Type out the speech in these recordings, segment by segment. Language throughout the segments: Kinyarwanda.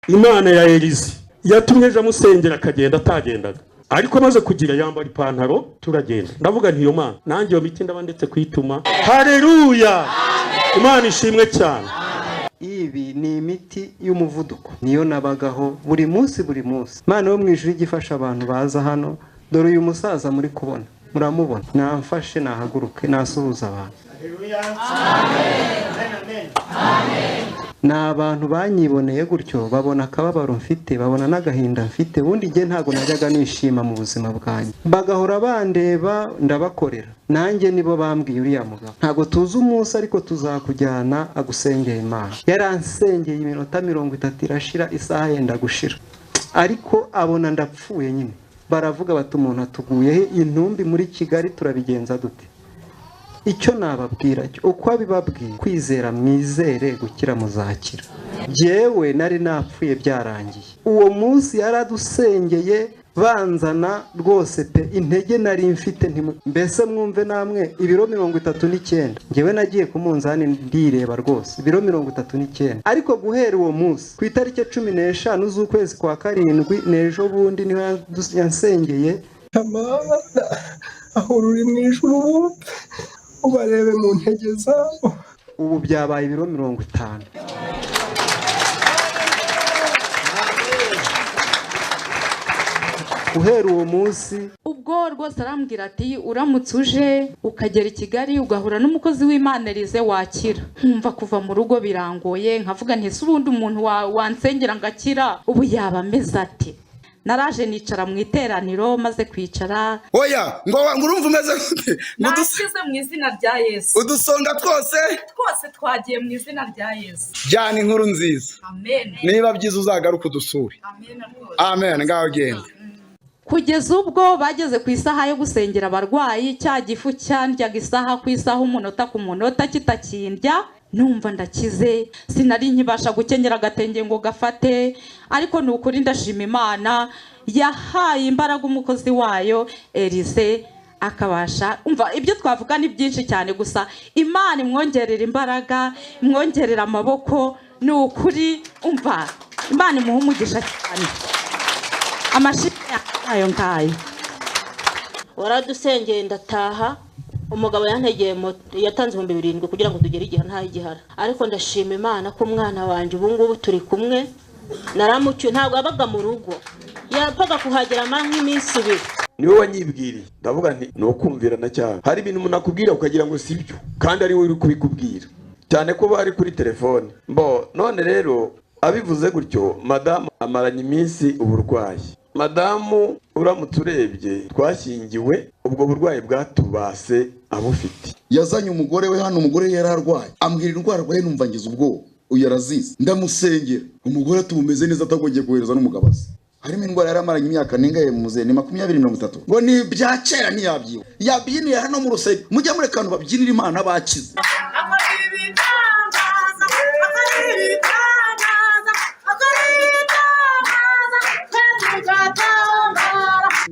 Imana ya Elize yatumye ejo amusengera akagenda atagendaga, ariko amaze kugira yambara ipantaro turagenda. Ndavuga nti yo Mana, nanjye iyo miti ndaba ndetse kwituma. Haleluya, Imana ishimwe cyane. Ibi ni imiti y'umuvuduko, niyo nabagaho buri munsi. Imana yo mu ijuru igifasha abantu baza hano. Dore uyu musaza muri kubona, muramubona, namfashe nahaguruke nasuhuza abantu. Ni abantu banyiboneye gutyo, babona akababaro mfite, babona n'agahinda mfite. Ubundi njye ntago najyaga nishima mu buzima bwanjye, bagahora bandeba ndabakorera. Nanjye nibo bambwiye uriya mugabo, ntago tuzi umunsi ariko tuzakujyana agusengera Imana. Yaransengeye iminota 30 irashira, isaha yenda gushira, ariko abona ndapfuye nyine. Baravuga bati umuntu atuguye intumbi muri Kigali, turabigenza dute? Icyo nababwira cyo uko abibabwiye, kwizera mwizere, gukira muzakira. Jewe nari napfuye byarangiye. Uwo munsi yaradusengeye banzana rwose pe, intege nari mfite mbese mwumve namwe, ibiro 39. Ngewe nagiye ku munzani ndireba rwose ibiro 39, ariko guhera uwo munsi ku itariki 15 z'ukwezi kwa karindwi nejo bundi niho yansengeye. Amana aho uri mu ijuru ubarebe mu ntege zabo. Ubu byabaye ibiro 50. Guhera uwo munsi ubwo rwose arambwira ati uramutse uje ukagera i Kigali ugahura n'umukozi w'Imana Elize wakira. Nkumva kuva mu rugo birangoye, nkavuga nti se ubundi umuntu wansengera ngakira ubu yaba ameze ati. Naraje nicara mu iteraniro, maze kwicara. Oya ngo urumva umeze gute? Nashyize mu izina rya Yesu. Udusonga twose twagiye mu izina rya Yesu. Jyana inkuru nziza. Amen. Niba byiza uzagaruka udusure. Amen. Amen. Ngaho genda. Kugeza ubwo bageze ku isaha yo gusengera abarwayi, cya gifu cyandyaga isaha ku isaha, umunota ku munota kitakindya, numva ndakize. Sinari nkibasha gukenyera agatenge ngo gafate, ariko ni ukuri ndashima Imana yahaye imbaraga umukozi wayo Elize akabasha. Umva ibyo twavuga ni byinshi cyane, gusa Imana imwongerera imbaraga, imwongerera amaboko. Ni ukuri umva Imana imuha umugisha cyane. Amashimwe yayo ngayo. Waradusengeye ndataha, umugabo yantegeye yatanze 7,000 kugira ngo tugere igihe nta igihara, ariko ndashima Imana ko umwana wanje ubu ngubu turi kumwe. Naramucyo ntabwo abaga mu rugo, yapaga kuhagera nk'iminsi 2. Niwe wanyibwiriye, ndavuga nti no kumvirana cyane. Hari ibintu umuntu akubwira ukagira ngo sibyo, kandi ari we uri kubikubwira, cyane ko bari kuri telefone. None rero abivuze gutyo, madamu amaranye iminsi uburwayi. Madamu uramutse urebye twashyingiwe, ubwo burwayi bwatubase abufite. Yazanye umugore we hano, umugore yari arwaye, ambwira indwara arwaye, numva ngize ubwoba. Uyu yarazize, ndamusengera, umugore atumeze neza, atagongeye kohereza n'umugabazi. Harimo indwara yaramaranye imyaka ningaye mu muze ni 20-30. Ngo ni bya kera ntiyabyiwe, yabyiniye hano mu rusenge. Mujya muri kantu babyinira Imana bakize.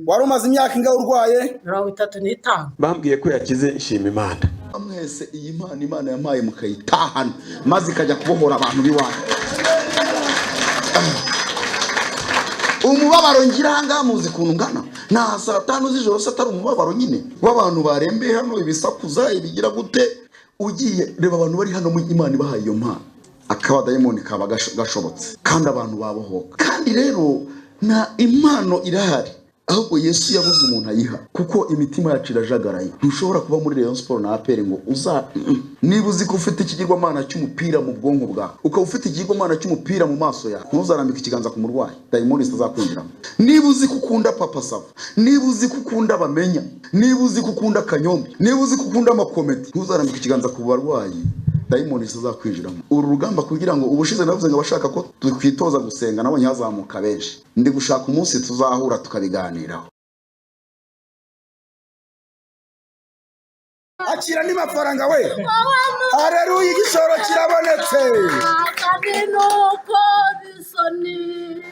Wari umaze imyaka ingahe urwaye? 35. Bambwiye ko yakize, nshima Imana. Mwese iyi Imana yampaye mukayitahana, maze ikajya kubohora abantu biwanyu. Umubabaro ngiranga muzi kuntu ngana, na saa 5 z'ijoro satari umubabaro nyine w'abantu barembeye hano, ibisakuza ibigira gute. Ugiye reba abantu bari hano mu Imana ibahaye iyo mpano, akaba dayimoni kaba gashobotse, kandi abantu babohoka. Kandi rero na impano irahari, ahubwo Yesu yabuze umuntu ayiha, kuko imitima yacu irajagaraye. Ntushobora kuba muri Rayon Sport na APR ngo niba uzi ko ufite ikigirwamana cy'umupira mu bwonko bwawe, ukaba ufite ikigirwamana cy'umupira mu maso yawe, ntuzarambike ikiganza ku murwayi, dayimoni zitazakwinjiramo. Niba uzi ko ukunda Papa Sava, niba uzi ko ukunda Bamenya, niba uzi ko ukunda Kanyombe, niba uzi ko ukunda amakomedi, ntuzarambike ikiganza ku barwayi, dayimoni zizakwinjiramo. Uru rugamba kugira ngo ubushize navuze ngo abashaka ko twitoza gusenga nabo nyazamuka benshi, ndi gushaka umunsi tuzahura tukabiganiraho. Akira ni mafaranga we. Haleluya, igishoro kirabonetse. Nuko bisoni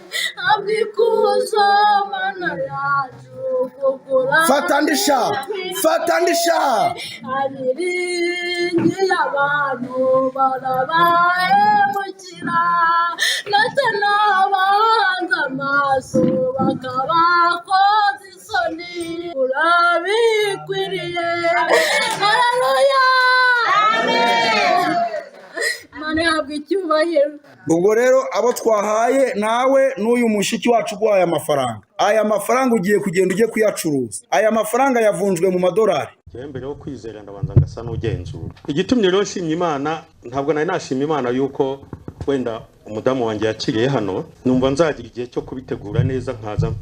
abikuza mana yacu kugura. Fatandisha. Abiringi abantu barabaye mukira, natwe naba akabakoze isoni urabikwiriye. Haleluya, Imana ihabwa icyubahiro. ubwo rero abo twahaye nawe n'uyu mushiki wacu uguhaye amafaranga, aya mafaranga ugiye kugenda ujye kuyacuruza. Aya mafaranga yavunjwe mu madolari. mbere yo kwizera ndabanza ngasa n'ugenzura. Igitumye rero nshimye Imana, ntabwo nari nashimye Imana yuko wenda umudamu wanjye yakiriye hano, numva nzagira igihe cyo kubitegura neza nkaza,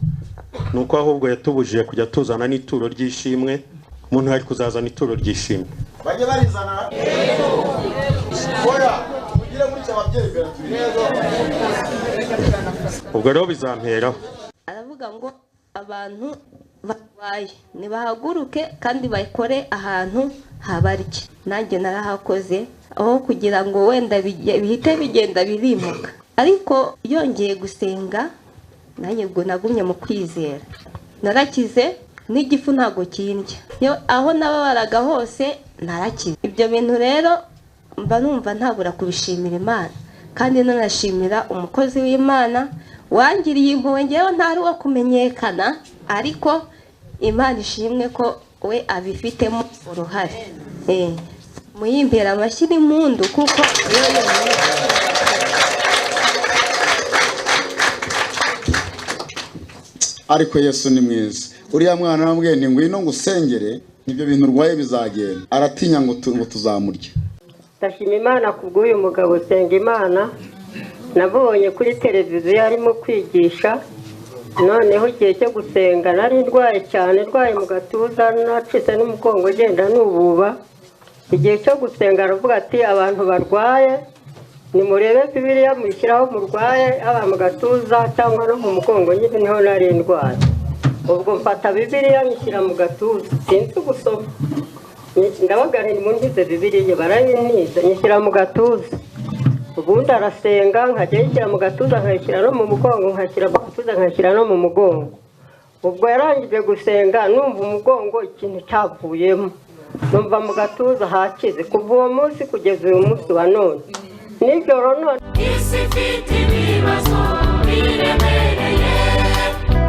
nuko ahubwo yatubujije kujya tuzana n'ituro ry'ishimwe. Umuntu ari kuzazana ituro ry'ishimwe, bajye barizana oya ugire muri cyababyeyi bera ubwo rero bizamperaho. aravuga ngo abantu barwaye nibahaguruke kandi bayikore ahantu habarye. nanjye narahakoze aho kugira ngo wenda bihite bigenda birimuka, ariko yongeye gusenga nanjye ubwo nagumye mu kwizera, narakize n'igifu ntago kindya, aho nababaraga hose narakize. Ibyo bintu rero mba numva ntabura kubishimira Imana, kandi nanashimira umukozi w'Imana wangiriye impuhwe, ngewe ntari wo kumenyekana, ariko Imana ishimwe ko we abifitemo uruhare. Muyimbera amashyi n'impundu kuko yo ariko Yesu ni mwiza. Uriya mwana arambwiye ngo ngwino ngusengere, ibyo bintu urwaye bizagenda. Aratinya ngo tuzamurya. Ndashima Imana kubw'uyu mugabo usenga Imana, nabonye kuri televiziyo arimo kwigisha. Noneho igihe cyo gusenga nari ndwaye cyane, ndwaye mu gatuza, nacitse n'umugongo genda nububa. Igihe cyo gusenga aravuga ati abantu barwaye nimurebe Bibiliya mushyiraho murwaye, aba mu gatuza cyangwa no mu mugongo, nyine niho nari ndwaye. Ubwo mfata Bibiliya nyishyira mu gatuza, sinzi gusoma, ndabagana ni mundize Bibiliya barayintiza nyishyira mu gatuza. Ubundi arasenga nkajya yishyira mu gatuza nkayishyira no mu mugongo, nkashyira mu gatuza nkashyira no mu mugongo. Ubwo yarangije gusenga numva umugongo ikintu cyavuyemo, numva mu gatuza hakize. Kuva uwo munsi kugeza uyu munsi wa none nijoro none isi ifite ibibazo biremereye,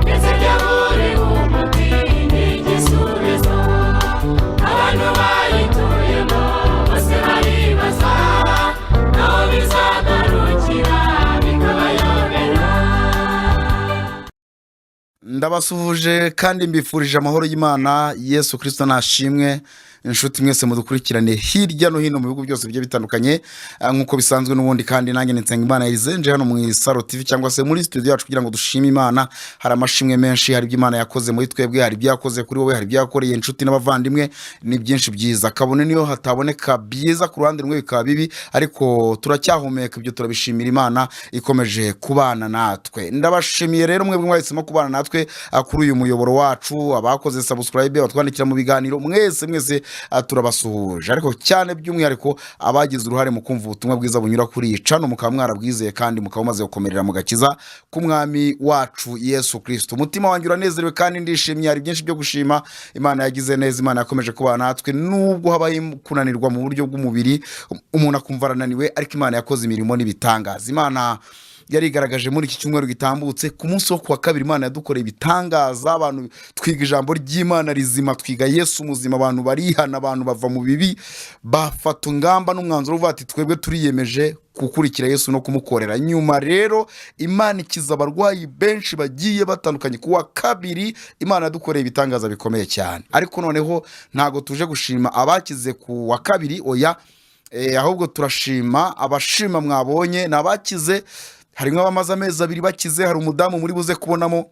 ndetse byaburi umuti n'igisubizo. Abantu bayituyemo bose baribaza aho bizagarukira bikabayobera. Ndabasuhuje kandi mbifurije amahoro y'Imana. Yesu Kristo nashimwe. Inshuti mwese mudukurikirane hirya no hino mu bihugu byose bigiye bitandukanye, nkuko bisanzwe n'ubundi, kandi nanjye nsenga Imana Elizenje hano mu Isaro TV cyangwa se muri studio yacu kugira ngo dushime Imana. Hari amashimwe menshi, hari ibyo Imana yakoze muri twebwe, hari ibyo yakoze kuri wowe, hari ibyo yakoreye inshuti n'abavandimwe, ni byinshi byiza. Kabone niyo hataboneka byiza ku ruhande rumwe bikaba bibi, ariko turacyahumeka, ibyo turabishimira Imana ikomeje kubana natwe. Ndabashimiye rero mwebwe mwahisemo kubana natwe kuri uyu muyoboro wacu, abakoze subscribe, batwandikira mu biganiro, mwese turabasuhuje, ariko cyane by'umwihariko abagize uruhare mu kumva ubutumwa bwiza bunyura kuri iyi channel, mukaba mwarabwizeye kandi mukaba mumaze gukomerera mu gakiza k'umwami wacu Yesu Kristo. Umutima wanjye uranezerewe kandi ndishimye, hari byinshi byo gushima. Imana yagize neza, Imana yakomeje kubana natwe, nubwo habaye kunanirwa mu buryo bw'umubiri, umuntu akumva arananiwe, ariko Imana yakoze imirimo n'ibitangaza. Imana yarigaragaje muri iki cyumweru gitambutse. Ku munsi wo kuwa kabiri Imana yadukoreye ibitangaza, abantu twiga ijambo ry'Imana rizima, twiga Yesu muzima, abantu barihana, abantu bava mu bibi, bafata ingamba n'umwanzuro uvuga ati twebwe turiyemeje gukurikira Yesu no kumukorera. Nyuma rero Imana ikiza abarwayi benshi bagiye batandukanye. Kuwa kabiri Imana yadukoreye ibitangaza bikomeye cyane, ariko noneho ntago tuje gushima abakize ku wa kabiri, oya, ahubwo turashima abashima mwabonye nabakize. Harimo abamaze amezi 2 bakize. Hari umudamu muri buze kubonamo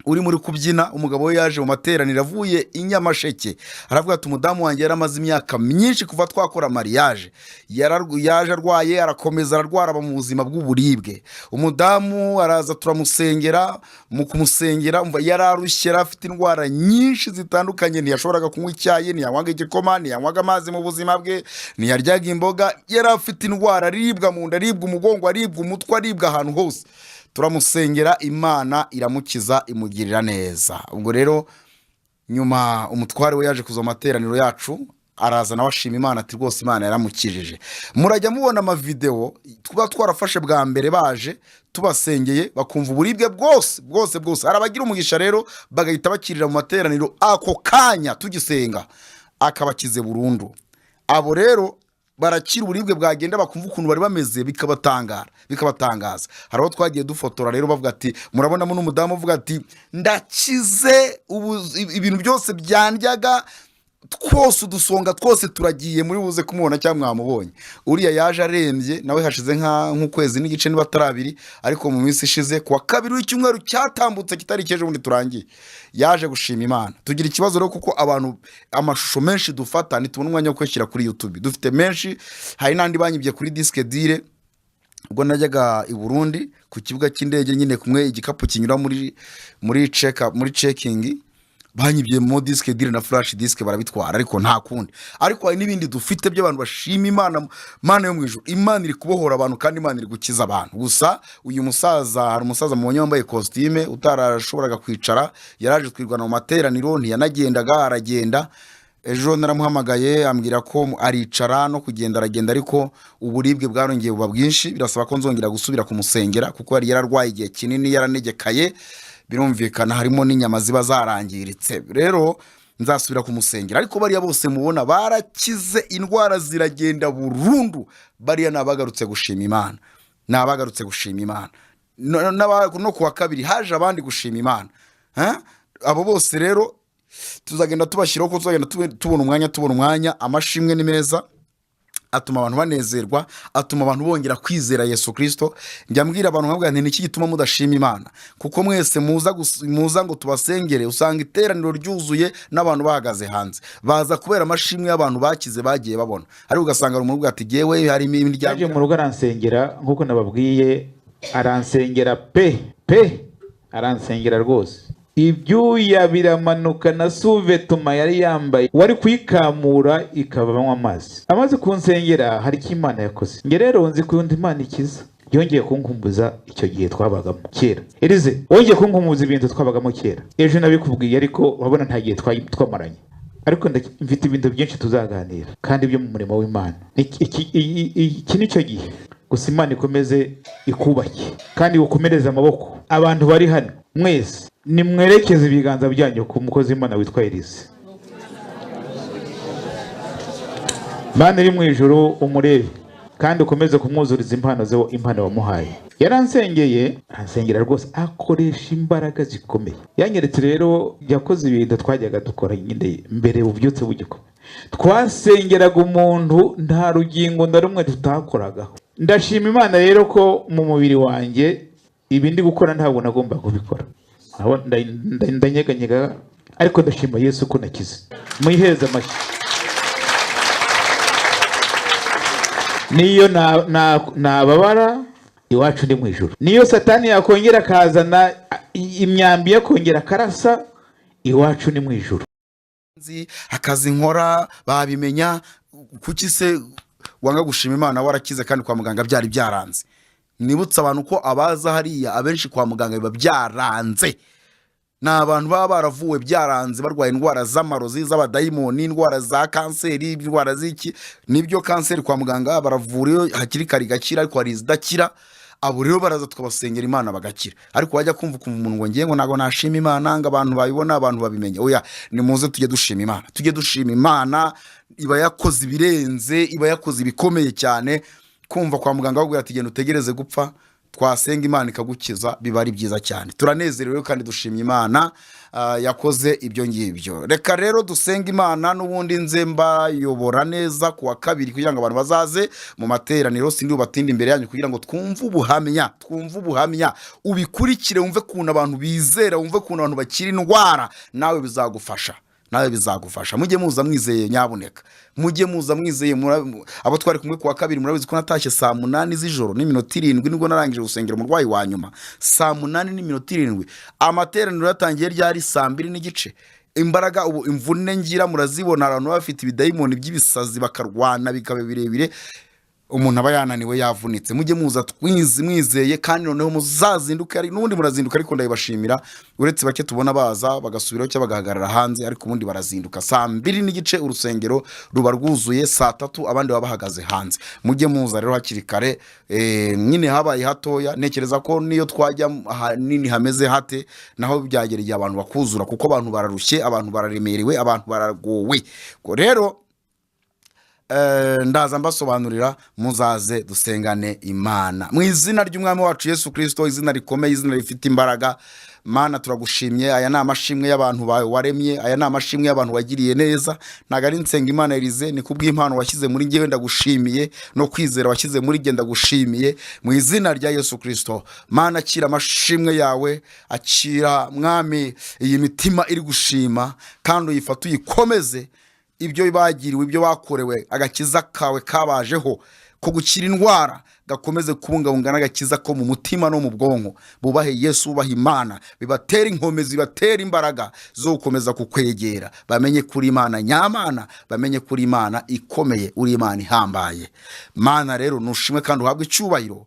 uri muri kubyina, umugabo we yaje mu materaniro avuye inyamasheke, aravuga ati umudamu wanjye yaramaze imyaka myinshi kuva twakora mariage, yaje arwaye, arakomeza ararwara mu buzima bw'uburibwe. Umudamu araza turamusengera, mu kumusengera yararushye, afite indwara nyinshi zitandukanye, ntiyashoboraga kunywa icyayi, ntiyanywaga igikoma, ntiyanywaga amazi mu buzima bwe, ntiyaryaga imboga, yari afite indwara, aribwa mu nda, aribwa umugongo, aribwa umutwe, aribwa ahantu hose. Turamusengera, Imana iramukiza, imugirira neza. Ubwo rero nyuma umutware we yaje kuza amateraniro yacu, araza nawe ashima Imana ati rwose Imana yaramukijije. Murajya mubona amavideo tuba twarafashe bwa mbere baje tubasengeye bakumva uburibwe bwose arabagira umugisha rero bagahita bakirira mu materaniro ako kanya tugisenga akabakize burundu. Abo rero barakira uburibwe bwagenda bakumva ukuntu bari bameze bikabatangaza. Hari aho twagiye dufotora rero bavuga ati murabonamo n'umudamu uvuga ati ndakize ibintu byose byandyaga twose udusonga twose turagiye muri buze kumubona cyangwa mwamubonye. Uriya yaje arembye nawe hashize nk'ukwezi n'igice niba atarabiri, ariko mu minsi ishize kuwa kabiri w'icyumweru cyatambutse kitari cyeje bundi turangiye yaje gushima Imana. Tugira ikibazo rero kuko abantu amashusho menshi dufata nitubona umwanya wo kwishyira kuri YouTube dufite menshi. Hari nandi banyibye kuri disque dire ubwo najyaga i Burundi ku kibuga cy'indege nyine kumwe igikapu kinyura muri checking banyibye mu disque dire na flash disque barabitwara, ariko nta kundi. Ariko hari n'ibindi dufite by'abantu bashima Imana yo mu ijuru. Imana iri kubohora abantu kandi Imana iri gukiza abantu. Gusa uyu musaza, hari umusaza mubonye wambaye costume utarashoboraga kwicara, yaraje twirwana mu materaniro ntiyanagendaga, aragenda. Ejo naramuhamagaye ambwira ko aricara no kugenda aragenda, ariko uburibwe bwarongeye buba bwinshi, birasaba ko nzongera gusubira kumusengera kuko yari yararwaye igihe kinini yaranegekaye, birumvikana harimo n'inyama ziba zarangiritse. Rero nzasubira kumusengera, ariko bariya bose mubona barakize, indwara ziragenda burundu. Bariya nabagarutse gushima Imana, no kuwa kabiri haje abandi gushima Imana. Abo bose rero tuzagenda tubashyiraho ko tuzagenda tubona umwanya. Amashimwe ni meza, atuma abantu banezerwa, atuma abantu bongera kwizera Yesu Kristo. Njya mbwira abantu nkabwira nti niki gituma mudashima Imana, kuko mwese muza ngo tubasengere usanga iteraniro ryuzuye n'abantu bahagaze hanze, baza kubera amashimwe y'abantu bakize bagiye babona. Ariko ugasanga umuntu uvuga ati jewe hari imiryango mu rugo aransengera nkuko nababwiye, aransengera pe aransengera rwose. Ibyuya biramanuka na suvetuma yari yambaye wari kwikamura ikabamo amazi kunsengera. Hari icyo Imana yakoze. Nge rero nzi kundi Imana ikiza, yongeye kunkumbuza icyo gihe twabagamo kera. Elize wongeye kunkumbuza ibintu twabagamo kera. Ejo nabikubwiye, ariko wabona nta gihe twamaranye, ariko mfite ibintu byinshi tuzaganira kandi byo mu murimo w'Imana. Iki nicyo gihe. Gusa Imana ikomeze ikubake kandi ukomereze amaboko. Abantu bari hano mwese nimwerekeze ibiganza byanyu ku mukozi w'Imana witwa Elize. Mana iri mu ijuru umurebe kandi ukomeze kumwuzuriza impano wamuhaye. Yaransengeye, aransengera rwose, akoresha imbaraga zikomeye. Yanyeretse rero yakoze ibintu twajyaga dukora nyine mbere ubyutse bugikome. Twasengeraga umuntu nta rugingo na rumwe tutakoragaho. Ndashima Imana rero ko mu mubiri wanjye ibi ndi gukora ntabwo nagomba kubikora. Ndanyeganyega, ariko ndashima Yesu ko nakize. Mwiheze amashyi. Niyo nababara iwacu ndi mu ijuru. Niyo Satani yakongera akazana imyambi yakongera karasa, iwacu ni mu ijuru. Akazi nkora babimenya. Kuki se wanga gushima Imana warakize kandi kwa muganga byari byaranze? Nibutsa abantu ko abaza hariya abenshi kwa muganga biba byaranze. N'abantu baba baravuwe byaranze, barwaye indwara z'amarozi, z'abadayimoni, indwara za kanseri, indwara z'iki. Nibyo kanseri kwa muganga baravura hakiri kari gakira, ariko hari izidakira. Abo rero baraza tukabasengera Imana bagakira. Ariko wajya kumva umuntu ngo ngiye ngo nago nashima Imana ngo abantu babibona, abantu babimenya. Oya, ni muze tujye dushima Imana. Tujye dushima Imana, iba yakoze ibirenze, iba yakoze ibikomeye cyane. Kumva kwa muganga bagubwira ati genda utegereze gupfa, twasenga Imana ikagukiza, biba ari byiza cyane. Turanezerewe kandi dushimye Imana yakoze ibyo ngibyo. Reka rero dusenga Imana n'ubundi nze mbayobora neza kuwa kabiri kugira ngo abantu bazaze mu materaniro. Sindi ubatinde imbere yanyu kugira ngo twumve ubuhamya, ubikurikire, wumve kuntu abantu bizera, wumve kuntu abantu bakira indwara. Nawe bizagufasha. Mujye muza mwizeye, nyabuneka mujye muza mwizeye. Abo twari kumwe kuwa kabiri murabizi ko natashye saa 8 z'ijoro n'iminota 7 nibwo narangije gusengera umurwayi wa nyuma. Saa 8 n'iminota 7 amateraniro yatangiye ryari saa 2 n'igice. Imbaraga ubu imvune ngira murazibona, abantu bafite ibidayimoni by'ibisazi bakarwana bikabe birebire. umuntu aba yananiwe yavunitse. Mujye muza mwizeye kandi noneho muzazinduke, ari n'ubundi murazinduka, ariko ndabibashimira. Uretse bake tubona baza bagasubiraho cyangwa bagahagarara hanze, ariko ubundi barazinduka. 2:30 urusengero ruba rwuzuye, 3 abandi baba bahagaze hanze. Mujye muza rero hakiri kare. Nyine habaye hatoya, nekereza ko niyo twajya nini hameze hate naho byagereye abantu bakuzura, kuko abantu bararushye, abantu bararemerewe, abantu baragowe. Ko rero ndaza mbasobanurira, muzaze dusengane Imana mu izina ry'umwami wacu Yesu Kristo, izina rikomeye, izina rifite imbaraga. Mana turagushimye, aya ni amashimwe y'abantu bawe waremye, aya ni amashimwe y'abantu wagiriye neza. Ntago ari nsenga Imana Elize, ni kubw'impano washyize muri njyewe ndagushimiye, no kwizera washyize muri njye ndagushimiye mu izina rya Yesu Kristo. Mana akira amashimwe yawe, akira mwami iyi mitima iri gushima, kandi uyifata uyikomeze ibyo bagiriwe, ibyo bakorewe, agakiza kawe kabajeho ko gukira indwara gakomeze kubungabunga n'agakiza ko mu mutima no mu bwonko. Bubahe Yesu, bubahe Imana, bibatera inkomezi, bibatera imbaraga zo gukomeza kukwegera. Bamenye kuri Imana nyamana, bamenye kuri Imana ikomeye, uri Imana ihambaye. Mana rero nushimwe kandi uhabwe icyubahiro.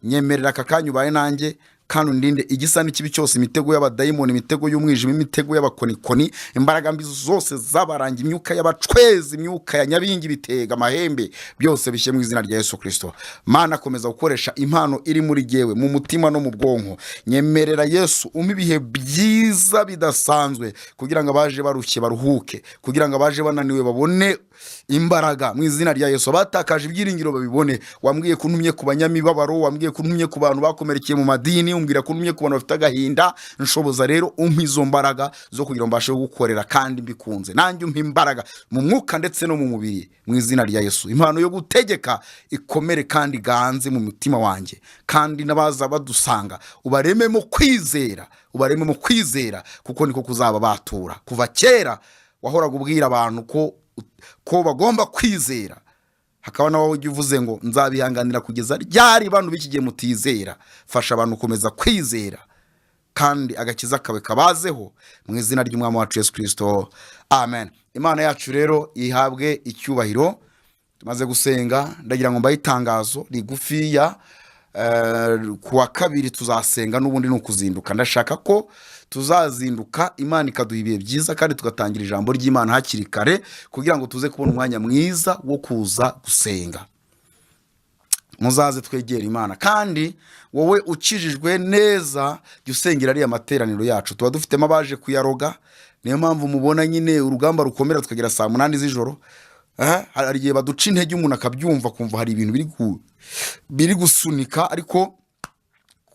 Nyemerera aka kanya ubaye nanjye, kandi undinde igisa n'ikibi cyose, imitego y'abadayimoni, imitego y'umwijima, imitego y'abakonikoni, imbaraga mbi zose z'abaranga, imyuka y'abacwezi, imyuka ya nyabingi, bitega amahembe, byose bishye mu izina rya Yesu Kristo. Mana komeza gukoresha impano iri muri jyewe, mu mutima no mu bwonko. Nyemerera Yesu umpe ibihe byiza bidasanzwe, kugira ngo abaje barushye baruhuke, kugira ngo abaje bananiwe babone imbaraga mu izina rya Yesu. Batakaje ibyiringiro babibone. Wambwiye kuntumye ku banyamibabaro, wambwiye kuntumye ku bantu bakomerekeye mu madini, umbwira kuntumye ku bantu bafite agahinda. Nshoboza rero umpe izo mbaraga zo kugira ngo mbashe gukorera kandi mbikunze. Nanjye umpe imbaraga mu mwuka ndetse no mu mubiri mu izina rya Yesu. Impano yo gutegeka ikomere kandi ganze mu mutima wanjye, kandi nabaza badusanga ubarememo kwizera, ubarememo kwizera, kuko niko kuzaba batura. Kuva kera wahoraga ubwira abantu ko bagomba kwizera, hakaba nawe ujya uvuze ngo nzabihanganira kugeza ryari abantu bikigiye mutizera. Fasha abantu komeza kwizera, kandi agakiza kawe kabazeho mu izina ry'umwami wacu Yesu Kristo, amen. Imana yacu rero ihabwe icyubahiro. Tumaze gusenga, ndagira ngo mbaye itangazo rigufiya. Kuwa kabiri tuzasenga, n'ubundi nukuzinduka. Ndashaka ko tuzazinduka, Imana ikaduha ibihe byiza, kandi tugatangira ijambo ry'Imana hakiri kare, kugira ngo tuze kubona umwanya mwiza wo kuza gusenga. Muzaze twegera Imana, kandi wowe ukijijwe neza jya usengera ariya materaniro yacu. Tuba dufitemo abaje kuyaroga, niyo mpamvu mubona nyine urugamba rukomera tukagera 8 z'ijoro. Hari igihe baduca intege, umuntu akabyumva kumva hari ibintu biri gusunika, ariko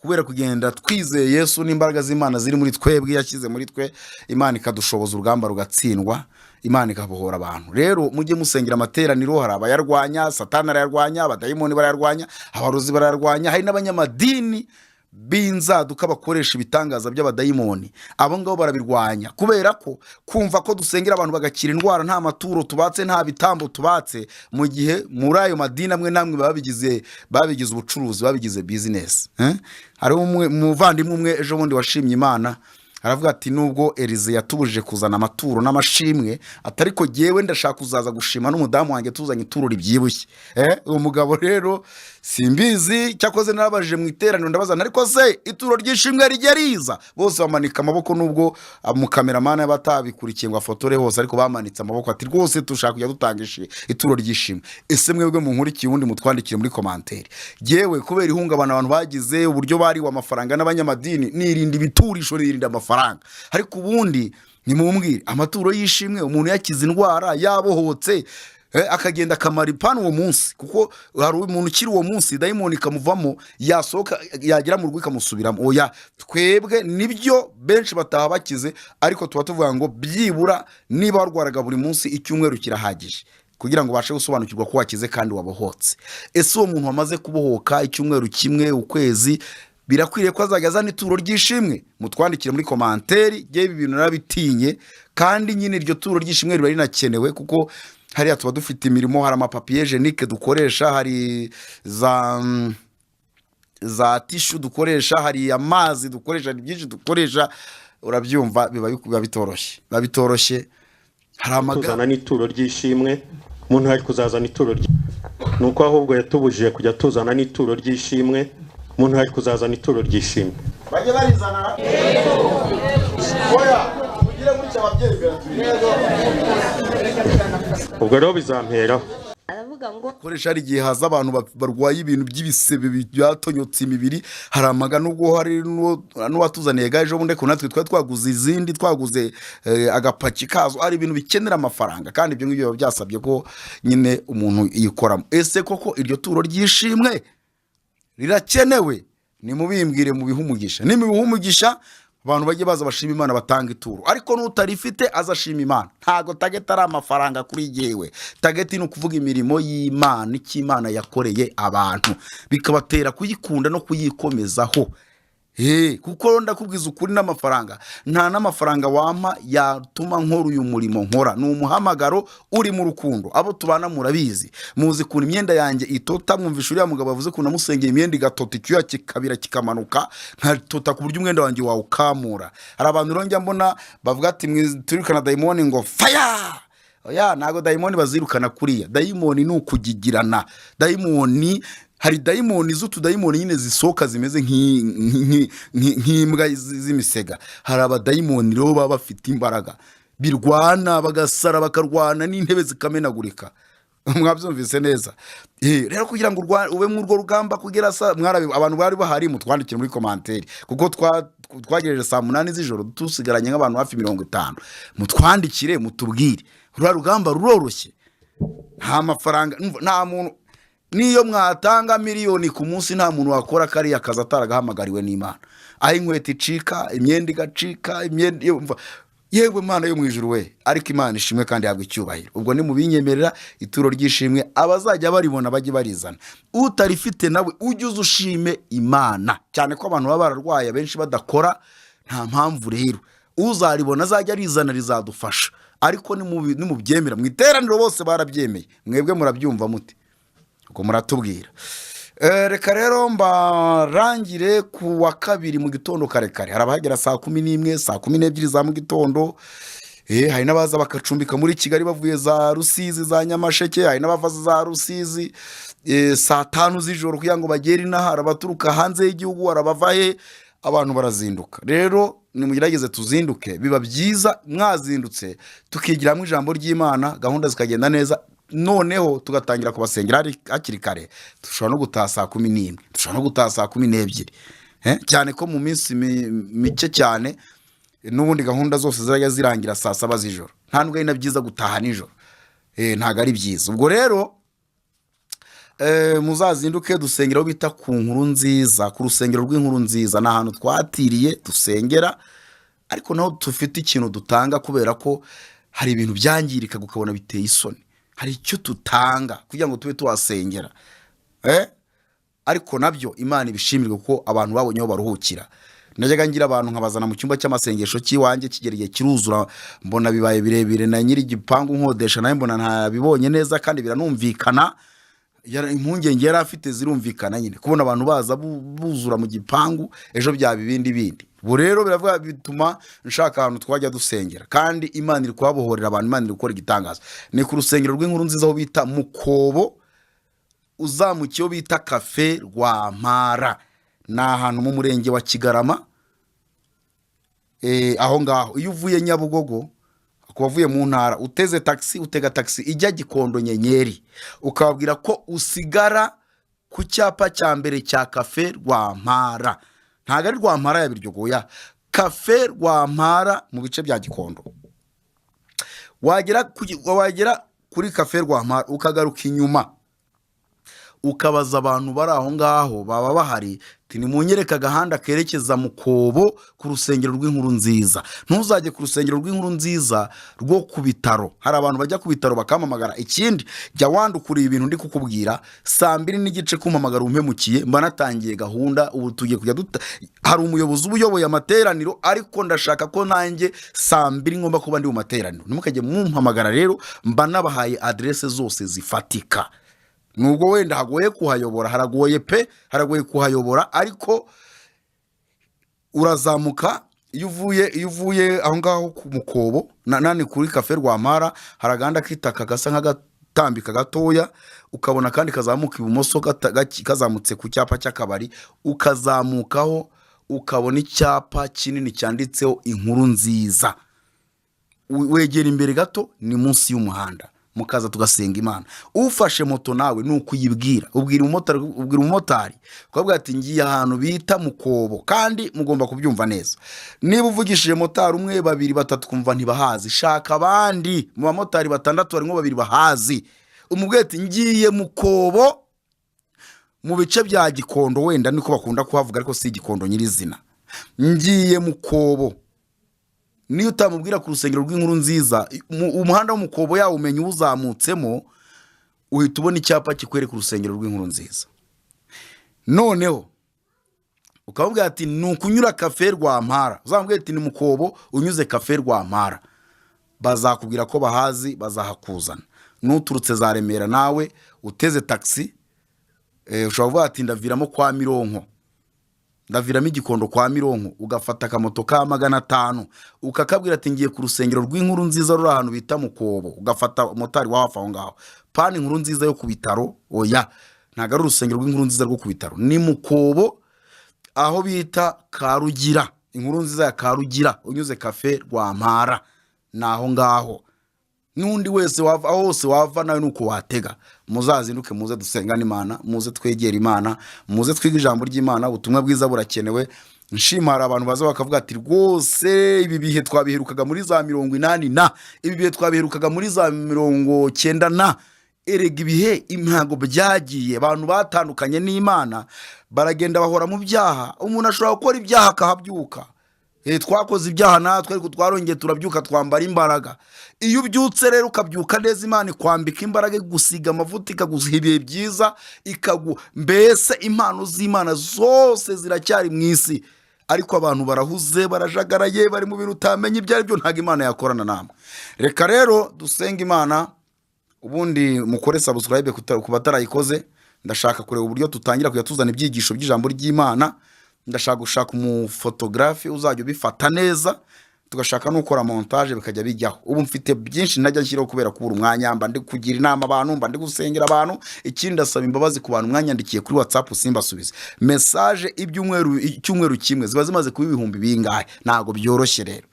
kubera kugenda twizeye Yesu n'imbaraga z'Imana ziri muri twebwe, yashyize muri twe, Imana ikadushoboza urugamba rugatsindwa, Imana ikabohora abantu. Rero mujye musengera amateraniro. Hari abayarwanya, Satani arayarwanya, abadayimoni barayarwanya, abarozi barayarwanya, hari n'abanyamadini b'inzaduka bakoresha ibitangaza by'abadayimoni. Abo ngabo barabirwanya, kubera ko kumva ko dusengera abantu bagakira indwara nta maturo tubatse, nta bitambo tubatse, mu gihe muri ayo madini amwe namwe babigize ubucuruzi, babigize business. Hari umuvandimwe umwe ejo bundi washimye Imana, aravuga ati nubwo Elize yatubujije kuzana amaturo n'amashimwe, atariko jyewe ndashaka kuzaza gushima n'umudamu wanjye tuzanye ituro ribyibushye. Uwo mugabo rero simbizi, cyakoze narabajije mu iteraniro ndabazana, ariko se ituro ry'ishimwe rijya riza? Bose bamanika amaboko, nubwo mu kameramana y'abatabikurikiye ngo afotore hose, ariko bamanitse amaboko ati rwose tushaka kujya dutangisha ituro ry'ishimwe. Ese mwebwe munkurikiye, ubundi mutwandikire muri commentaire. Jyewe kubera ihungabana abantu bagize, uburyo bariwe amafaranga n'abanyamadini, nirinda ibiturisho, nirinda amafaranga. Ariko ubundi nimumbwire, amaturo y'ishimwe, umuntu yakize indwara, yabohotse, akagenda akamara ipanu uwo munsi, kuko hari umuntu ukiri uwo munsi dayimoni ikamuvamo, yasohoka yagera mu rugo ikamusubiramo. Oya, twebwe nibyo benshi bataha bakize, ariko tuba tuvuga ngo byibura niba warwaraga buri munsi, icyumweru kirahagije kugira ngo ubashe gusobanukirwa ko wakize kandi wabohotse. Ese uwo muntu wamaze kubohoka icyumweru kimwe, ukwezi, birakwiriye ko azajya azana ituro ry'ishimwe? Mutwandikire muri commentaire. Ibi bintu narabitinye, kandi nyine iryo turo ry'ishimwe riba rinakenewe, kuko hariya tuba dufite imirimo, hari amapapier hygienique dukoresha, hari za tissue dukoresha, hari amazi dukoresha, hari byinshi dukoresha. Urabyumva, biba bitoroshye, hari tuzana n'ituro ry'ishimwe umuntu hari kuzazana ituro nuko ahubwo yatubujije kujya tuzana n'ituro ry'ishimwe, umuntu hari kuzazana ituro ry'ishimwe. Bajye barizana oya ugire gutya ababyeyi ubwo rero bizamperaho. aravuga ngo koresha hari igihe haza abantu barwaye ibintu by'ibisebe byatonyotse imibiri, hari amaga nubwo hari n'uwatuzaniye gaje bundi ko natwe twaguze izindi, twaguze agapaki kazo, ari ibintu bikenera amafaranga, kandi ibyo ngibyo byasabye ko nyine umuntu yikoramo. Ese koko iryo turo ry'ishimwe rirakenewe? Ni mubimbwire mu bihumugisha, ni mu bihumugisha abantu bajye baza bashima Imana batanga ituro, ariko n'utarifite azashima Imana. Ntago target ari amafaranga kuri jewe, target ni ukuvuga imirimo y'Imana, iki Imana yakoreye abantu bikabatera kuyikunda no kuyikomezaho. Kuko ndakubwiza ukuri, n'amafaranga nta n'amafaranga wampa yatuma nkora uyu murimo nkora. Ni umuhamagaro uri mu rukundo. Abo tubana murabizi, muzi kuntu imyenda yanjye itota, mwumvisha uriya mugabo yavuze ko namusengeye imyenda igatota, icyuya kikabira kikamanuka nkatota ku buryo umwenda wanjye wawukamura. Hari abantu rongya mbona bavuga ati turikana dayimoni ngo fire. Oya, ntago dayimoni bazirukana kuriya. Dayimoni ni ukugigirana. Dayimoni, hari dayimoni z'utudayimoni nyine zisoka zimeze nk'imbwa z'imisega. Hari abadayimoni rero baba bafite imbaraga, birwana bagasara bakarwana n'intebe zikamenagurika. Mwabyumvise neza. Rero kugira ngo ube mu rwo rugamba kugera abantu bari bahari mutwandikire muri commentaire, kuko twagereje saa 8 z'ijoro dusigaranye nk'abantu hafi 50. Mutwandikire mutubwire, rura rugamba ruroroshye, nta mafaranga, nta muntu. Niyo mwatanga miliyoni ku munsi nta muntu wakora kariya kazi ataragahamagariwe n'Imana. Aho inkweto icika, imyenda igacika, yewe Imana yo mu ijuru we, ariko Imana ishimwe kandi yagwa icyubahiro. Ubwo ni mubinyemerera ituro ry'ishimwe, abazajya baribona bajye barizana. Utarifite nawe ujye ushime Imana, cyane ko abantu baba bararwaye benshi badakora. Nta mpamvu rero, uzaribona azajya arizana rizadufasha. Ariko ni mubyemera, mu iteraniro bose barabyemeye, mwebwe murabyumva mute? Uko muratubwira. Reka rero mbarangire ku wa kabiri mu gitondo karekare. Hari abahagera saa 11, saa 12 za mu gitondo. Hari n'abaza bakacumbika muri Kigali bavuye za Rusizi, za Nyamasheke. Hari n'abavaza za Rusizi saa 5 z'ijoro kugira ngo bagere inaha. Abaturuka hanze y'igihugu arabavahe, abantu barazinduka. Rero nimugerageze tuzinduke, biba byiza mwazindutse tukigiramo ijambo ry'Imana, gahunda zikagenda neza. Noneho tugatangira kubasengera hakiri kare. Dushobora no gutaha saa 11, dushobora no gutaha saa 12, cyane ko mu minsi mike cyane n'ubundi gahunda zose zirajya zirangira saa 7 z'ijoro. Nta nubwo ari byiza gutaha nijoro, ntago ari byiza. Ubwo rero muzazinduke dusengera aho bita ku nkuru nziza, ku rusengero rw'inkuru nziza. Ni ahantu twatiriye dusengera, ariko naho dufite ikintu dutanga, kubera ko hari ibintu byangirika gukabona biteye isoni. Hari icyo tutanga kugira ngo tube tuwasengera, ariko nabyo Imana ibishimirwe kuko abantu babonye aho baruhukira. Najyaga ngira abantu nkabazana mu cyumba cy'amasengesho cy'iwanjye, kigereye kiruzura, mbona bibaye birebire, na nyiri igipangu nkodesha naye mbona ntabibonye neza kandi biranumvikana. Impungenge yari afite zirumvikana nyine, kubona abantu baza buzura mu gipangu, ejo byaba ibindi. Ubu rero biravuga bituma nshaka ahantu twajya dusengera, kandi Imana iri kuhabohorera abantu, Imana iri gukora igitangaza. Ni ku rusengero rw'inkuru nziza aho bita Mukobo, uzamukiyeho bita Cafe Rwampara. Ni ahantu mu murenge wa Kigarama. Aho ngaho iyo uvuye Nyabugogo, kubavuye mu ntara, uteze taxi, utega taxi ijya Gikondo Nyenyeri, ukababwira ko usigara ku cyapa cya mbere cya Cafe Rwampara. Ntago ari Rwampara ya Biryogoya, Cafe Rwampara mu bice bya Gikondo. Wagera kuri Cafe Rwampara ukagaruka inyuma, ukabaza abantu bari aho ngaho baba bahari, tini munyereka gahanda kerekeza Mukobo ku rusengero rw'inkuru nziza. Ntuzajye ku rusengero rw'inkuru nziza rwo ku bitaro, hari abantu bajya ku bitaro bakamamagara. Ikindi jya wandukuriye ibintu ndi kukubwira, saa 2:30 kumpamagara umpemukiye, mba natangiye gahunda. Ubu tugiye kujya hari umuyobozi ubuyoboye amateraniro, ariko ndashaka ko nanjye saa 2 ngomba kuba ndi mu materaniro. Nimukajye mumpamagara rero, mba nabahaye adresse zose zifatika. Nubwo wenda hagoye kuhayobora, haragoye kuhayobora, ariko urazamuka iyo uvuye aho ngaho ku Mukobo nani kuri Cafe Rwampara, haraganda kitaka gasa gutambika gatoya ukabona kandi kazamuka ibumoso kazamutse ku cyapa cy'akabari ukazamukaho ukabona icyapa kinini cyanditseho inkuru nziza. Wegera imbere gato ni munsi y'umuhanda mukaza tugasenga Imana. Ufashe moto nawe nuko uyibwira ubwira umumotari ukabwira ati ngiye ahantu bita Mukobo kandi mugomba kubyumva neza. Niba uvugishije motari umwe babiri batatu kumva ntibahazi shaka abandi mu bamotari batandatu barimo babiri bahazi umubwira ati ngiye Mukobo mu bice bya Gikondo wenda niko bakunda kuhavuga ariko si Gikondo nyirizina. Ngiye Mukobo niyo utamubwira ku rusengero rw'inkuru nziza umuhanda w'Umukobo yawo umenye uzamutsemo uhita ubona icyapa kikwereka urusengero rw'inkuru nziza. Noneho ukabwira ati nukunyura Cafe Rwampara uzamubwira ati ni Mukobo unyuze Cafe Rwampara bazakubwira ko bahazi bazahakuzana. Nuturutse za Remera nawe uteze taxi ushobora kuvuga ati ndaviramo kwa Mironko ndaviramo Igikondo kwa Mironko ugafata akamoto ka 500 ukakabwira ati ngiye ku rusengero rw'inkuru nziza ruri ahantu bita Mukobo ugafata motari wa hafi aho ngaho pani inkuru nziza yo ku bitaro oya ntago ari urusengero rw'inkuru nziza rwo ku bitaro ni Mukobo aho bita Karugira inkuru nziza ya Karugira unyuze Cafe Rwampara naho ngaho. Nundi wese wava hose wava nawe nuko watega muzazinduke muze dusengana Imana muze twegera Imana muze twiga ijambo ry'Imana ubutumwa bwiza burakenewe. Nshimara abantu baza bakavuga ati rwose ibi bihe twabiherukaga muri za 80 na ibi bihe twabiherukaga muri za 90 na erega ibihe impango byagiye abantu batandukanye n'Imana baragenda bahora mu byaha umuntu ashobora gukora ibyaha akahabyuka. Twakoze ibyaha natwe ariko twarongeye turabyuka twambara imbaraga. Iyo ubyutse rero ukabyuka neza Imana kwambika imbaraga gusiga amavuta ikaguhibiye byiza mbese impano z'Imana zose ziracyari mu isi ariko abantu barahuze barajagaraye bari mu bintu utamenye ibyo ari byo ntago Imana yakorana namwe. Reka rero dusenga Imana ubundi mukore subscribe ku batarayikoze. Ndashaka kureba uburyo tutangira kuyatuzana ibyigisho by'ijambo ry'Imana. Ndashaka gushaka umufotografi uzajya ubifata neza tugashaka no gukora montage bikajya bijyaho. Ubu mfite byinshi najya nshyiraho kubera kubura umwanya mba ndi kugira inama abantu mba ndi gusengera abantu. Ikindi ndasaba imbabazi ku bantu mwanyandikiye kuri WhatsApp simbasubize message icyumweru kimwe ziba zimaze kuba ibihumbi bingahe ntago byoroshye rero.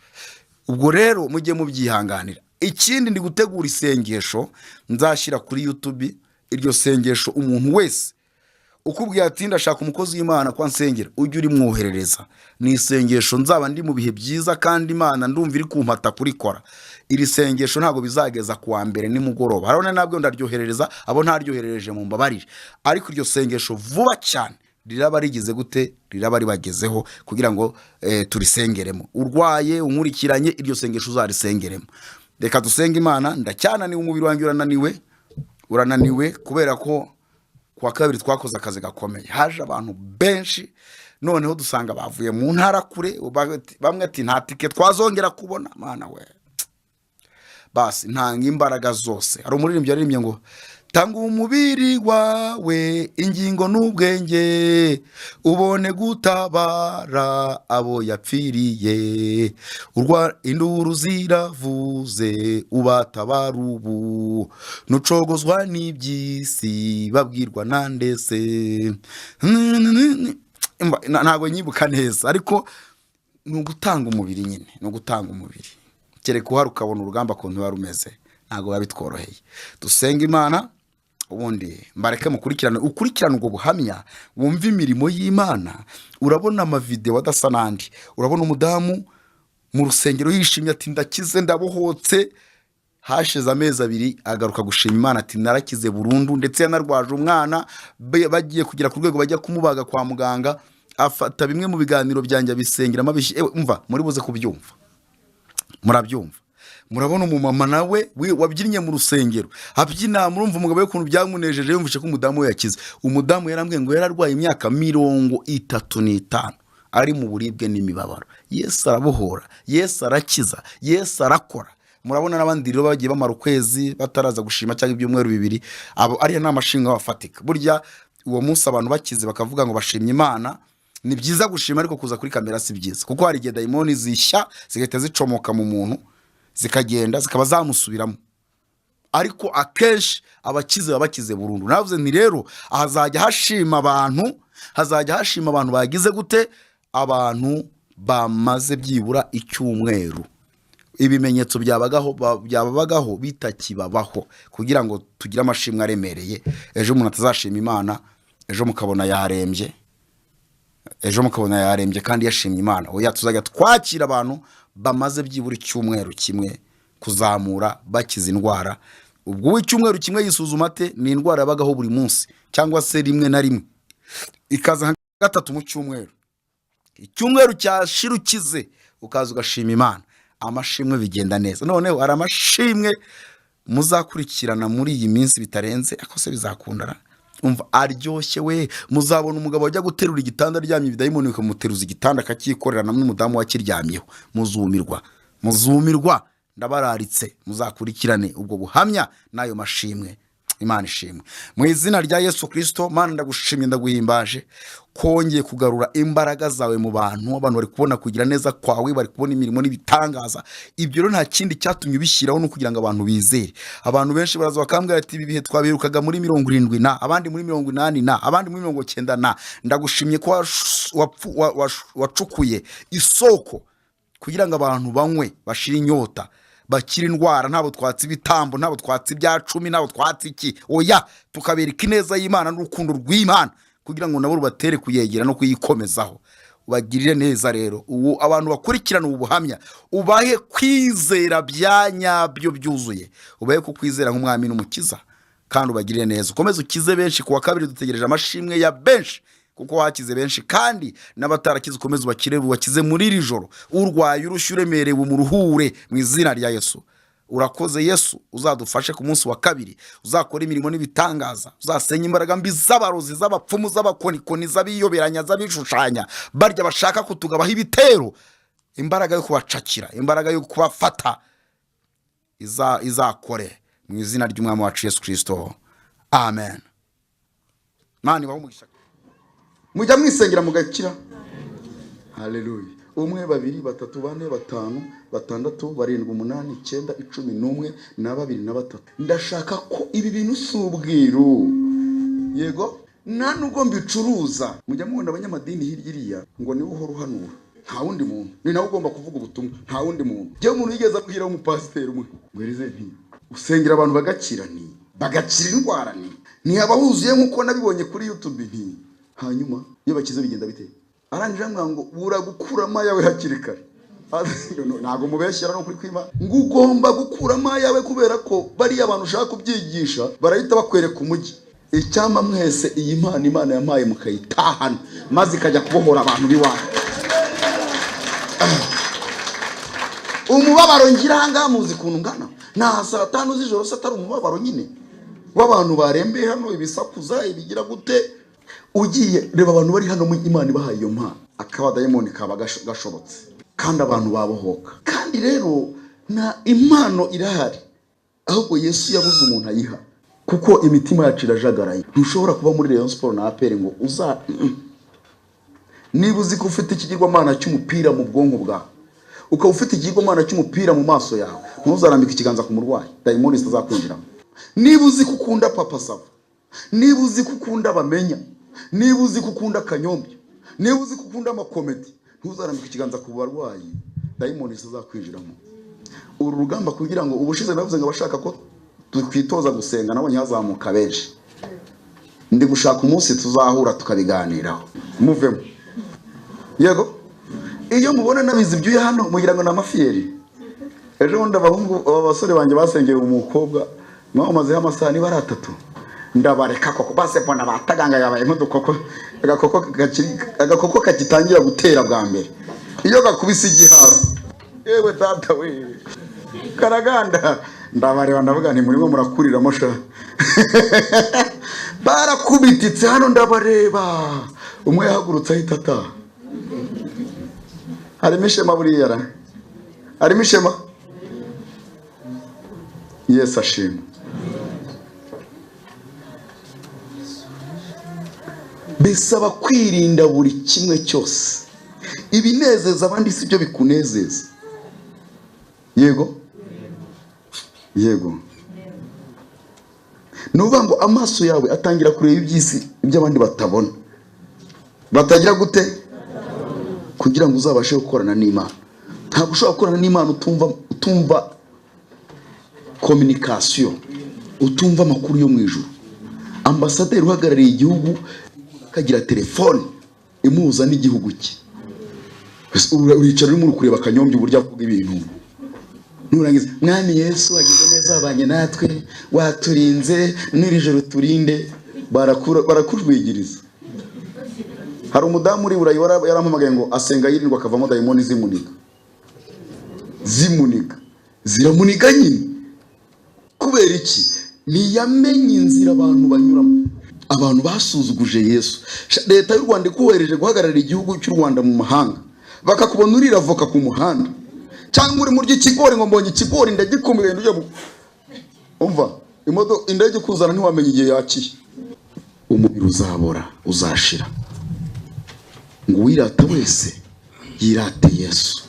Ubwo rero mujye mubyihanganira. Ikindi ndi gutegura isengesho nzashyira kuri YouTube. Iryo sengesho umuntu wese ukubwiye ati ndashaka umukozi w'Imana kwa nsengera ujye uri mwoherereza ni isengesho nzaba ndi mu bihe byiza kandi Imana ndumva iri kumpata kurikora. Iri sengesho ntago bizageza kuwa mbere nimugoroba harone nabwo ndaryoherereza abo ntaryoherereje mu mbabarire ariko iryo sengesho vuba cyane riraba rigize gute riraba ribagezeho kugira ngo turisengeremo. Urwaye unkurikiranye iryo sengesho uzarisengeremo. Reka dusenge Imana. Ndacyananiwe umubiri wanjye urananiwe kubera ko kwa kabiri twakoze akazi gakomeye haje abantu benshi noneho dusanga bavuye mu ntara kure bamwe ati nta tike twazongera kubona Mana we basi ntanga imbaraga zose. Hari umuririmbyi yaririmbye ngo tanga umubiri wawe ingingo n'ubwenge ubone gutabara abo yapfiriye induru ziravuze ubatabara ubu nucogozwa n'ibyisi babwirwa nandese ntago nyibuka neza ariko nugutanga umubiri nyine nugutanga umubiri kereka uhari ukabona urugamba kuntu warumeze ntago babitworoheye. Dusenga Imana ubundi mbareke mukurikirana ubwo buhamya wumva imirimo y'Imana. Urabona ama video adasa nandi urabona umudamu mu rusengero yishimye ati ndakize ndabohotse hashize amezi 2 agaruka gushima Imana ati narakize burundu ndetse yanarwaje umwana bagiye kugira ku rwego bajya kumubaga kwa muganga afata bimwe mu biganiro byanjye bisengera mabishi umva muri buze kubyumva murabyumva. Murabona umumama nawe wabyinnye mu rusengero abyina murumva umugabo we kuntu byamunejeje yumvishe ko umudamu we yakize. Umudamu yarambwiye ngo yararwaye imyaka 35 ari mu buribwe n'imibabaro. Yesu arabohora, Yesu arakiza, Yesu arakora. Murabona n'abandi rero bagiye bamara ukwezi bataraza gushima cyangwa ibyumweru 2 abo ari n'amashinga bafatika. Burya uwo munsi abantu bakize bakavuga ngo bashimye Imana. Ni byiza gushima ariko kuza kuri kamera si byiza kuko hari igihe daimoni zishya zigahita zicomoka mu muntu zikagenda zikaba zamusubiramo ariko akenshi abakize baba bakize burundu. Navuze nti rero hazajya hashima abantu bagize gute, abantu bamaze byibura icyumweru ibimenyetso byababagaho bitakibabaho, kugira ngo tugire amashimwe aremereye. Ejo umuntu atazashima Imana, ejo mukabona yarembye kandi yashimye Imana. Oya, tuzajya twakira abantu bamaze byibura icyumweru kimwe kuzamura bakiza indwara. Ubwo w'icyumweru kimwe yisuzuma ate, ni indwara yabagaho buri munsi cyangwa se rimwe na rimwe ikaza gatatu mu cyumweru. Icyumweru cyashira ukize ukaza ugashima Imana, amashimwe bigenda neza. Noneho hari amashimwe muzakurikirana muri iyi minsi bitarenze akose bizakundana, umva aryoshye we. Muzabona umugabo wajya guterura igitanda aryamye, ibidayimoni bikamuteruza igitanda akakikorera, namwe umudamu wakiryamyeho. Muzumirwa ndabararitse, muzakurikirane ubwo buhamya n'ayo mashimwe. Imana ishimwe mu izina rya Yesu Kristo. Mana ndagushimye, ndaguhimbaje kongeye kugarura imbaraga zawe mu bantu bari kubona kugira neza kwawe, bari kubona imirimo n'ibitangaza. Ibyo rero nta kindi cyatumye ubishyiraho no kugira ngo abantu bizere. Abantu benshi baraza bakambwira ati ibi bihe twabirukaga muri 70 na abandi muri 80 na abandi muri 90 na. Ndagushimye ko wacukuye isoko kugira ngo abantu banywe bashira inyota, bakira indwara, ntabo twatsi ibitambo, ntabo twatsi ibya 10, ntabo twatsi iki. Oya, tukabereka ineza y'Imana n'urukundo rw'Imana kugira ngo nabo batere kuyegera no kuyikomezaho. Ubagirire neza rero ubu abantu bakurikirana ubu buhamya, ubahe kwizera byanyabyo byuzuye, ubahe kukwizera nk'umwami n'umukiza, kandi ubagirire neza. Ukomeze ukize benshi. Kuwa kabiri dutegereje amashimwe ya benshi, kuko wakize benshi, kandi n'abatarakize ukomeze ubakire, wakize muri iri joro. Urwaye urushye uremerewe mu ruhure mu izina rya Yesu. Urakoze Yesu, uzadufashe ku munsi wa kabiri, uzakora imirimo n'ibitangaza, uzasenya imbaraga mbi z'abarozi, z'abapfumu, z'abakonikoni, z'abiyoberanya, z'abishushanya, barya bashaka kutugabaho ibitero. Imbaraga yo kubacakira, imbaraga yo kubafata izakore mu izina ry'umwami wacu Yesu Kristo. Amen. Mani bahumugisha. Mujya mwisengera mugakira. Haleluya. 1 2 3 4 5 6 7 8 9 10 11 na 2 na 3. Ndashaka ko ibi bintu subwiru. Yego, nta nubwo mbicuruza. Mujya mubona abanyamadini hirya ngo ni uhora uhanura. Nta wundi muntu. Ni nawe ugomba kuvuga ubutumwa. Nta wundi muntu. Je umuntu yigeze abwira umupasiteri umwe. Ngwerize nti usengera abantu bagakira indwara ni abahuzuye nkuko nabibonye kuri YouTube nti. Hanyuma iyo bakize bigenda bite? Arangije ngo uragukura yawe hakiri kare. Ntago mubeshyera no kuri kwima ngo ugomba gukura yawe, kubera ko bari abantu ushaka kubyigisha barahita bakwereka umujyi. Icyamba mwese iyi Imana yampaye mukayitahana, maze ikajya kubohora abantu biwawe. Umubabaro ngira hanga muzi kuntu ngana, na saa 5 z'ijoro satari umubabaro nyine w'abantu barembeye hano, ibisakuza ibigira gute. Ugiye reba abantu bari hano mu Imana ibahaye iyo mpano, akaba dayimoni kaba gashobotse, kandi abantu babohoka. Kandi rero na impano irahari, ahubwo Yesu yabuze umuntu ayiha, kuko imitima yacu irajagaraye. Ntushobora kuba muri Rayon Sport na APR ngo niba uzi ko ufite ikigirwamana cy'umupira mu bwonko bwawe, ukaba ufite ikigirwamana cy'umupira mu maso yawe, ntuzarambike ikiganza ku murwayi, dayimoni zitazakwinjiramo. Niba uzi ko ukunda Papa Sava, niba uzi ko ukunda Bamenya, niba uzi ko ukunda Kanyombya, niba uzi ko ukunda amakomedi, ntuzarambike ikiganza ku barwayi, dayimoni zizakwinjiramo. Uru rugamba kugira ngo ubushize navuze ngo abashaka ko twitoza gusenga nabo nyazamuka benshi, ndi gushaka umunsi tuzahura tukabiganiraho, muvemo. Yego, iyo mubona nabizi byuye hano mugira ngo namafiyeri. Ejo ndabahungu abasore banje basengeye umukobwa mwamaze amasaha niba ari 3, ndabareka koko base mbona bataganga yabaye nk'udukoko, agakoko kagitangira gutera bwa mbere iyo gakubise igihasi. Ewe data we karaganda, ndabareba ndavuga nti murimo murakuriramo sha. Barakubititse hano ndabareba, umwe yahagurutse ahita ataha. Harimo ishema buriya ra, harimo ishema. Yesu ashimwe. Bisaba kwirinda buri kimwe cyose. Ibinezeza abandi sibyo bikunezeza. Yego, yego. nuvuga ngo amaso yawe atangira kureba iby'isi iby'abandi batabona. Batagira gute? Kugira ngo uzabashe gukorana n'Imana. Ntabwo ushobora gukorana n'Imana utumva communication, utumva amakuru yo mu ijuru. Ambasaderi uhagarariye igihugu akagira telefone imuhuza n'igihugu cye. Uricara urimo kureba akanyombya uburyo avuga ibintu. Nurangiza mwami Yesu agize neza abanye natwe, waturinze n'iri joro turinde, barakujwigiriza. Hari umudamu uri Burayi yarampamagaye ngo asenga yirindwa akavamo dayimoni zimuniga ziramuniga nyine. Kubera iki? Niyamenye inzira abantu banyuramo. Abantu basuzuguje Yesu. Leta y'u Rwanda ikohereje guhagararira igihugu cy'u Rwanda mu mahanga, bakakubona urira avoka ku muhanda, cyangwa uri murya ikigori ngo mbonye ikigori ndagikomeye ndujya umva indege kuzana ntiwamenye igihe yakiye. Umubiri uzabora, uzashira. Ngo wirata wese yirate Yesu.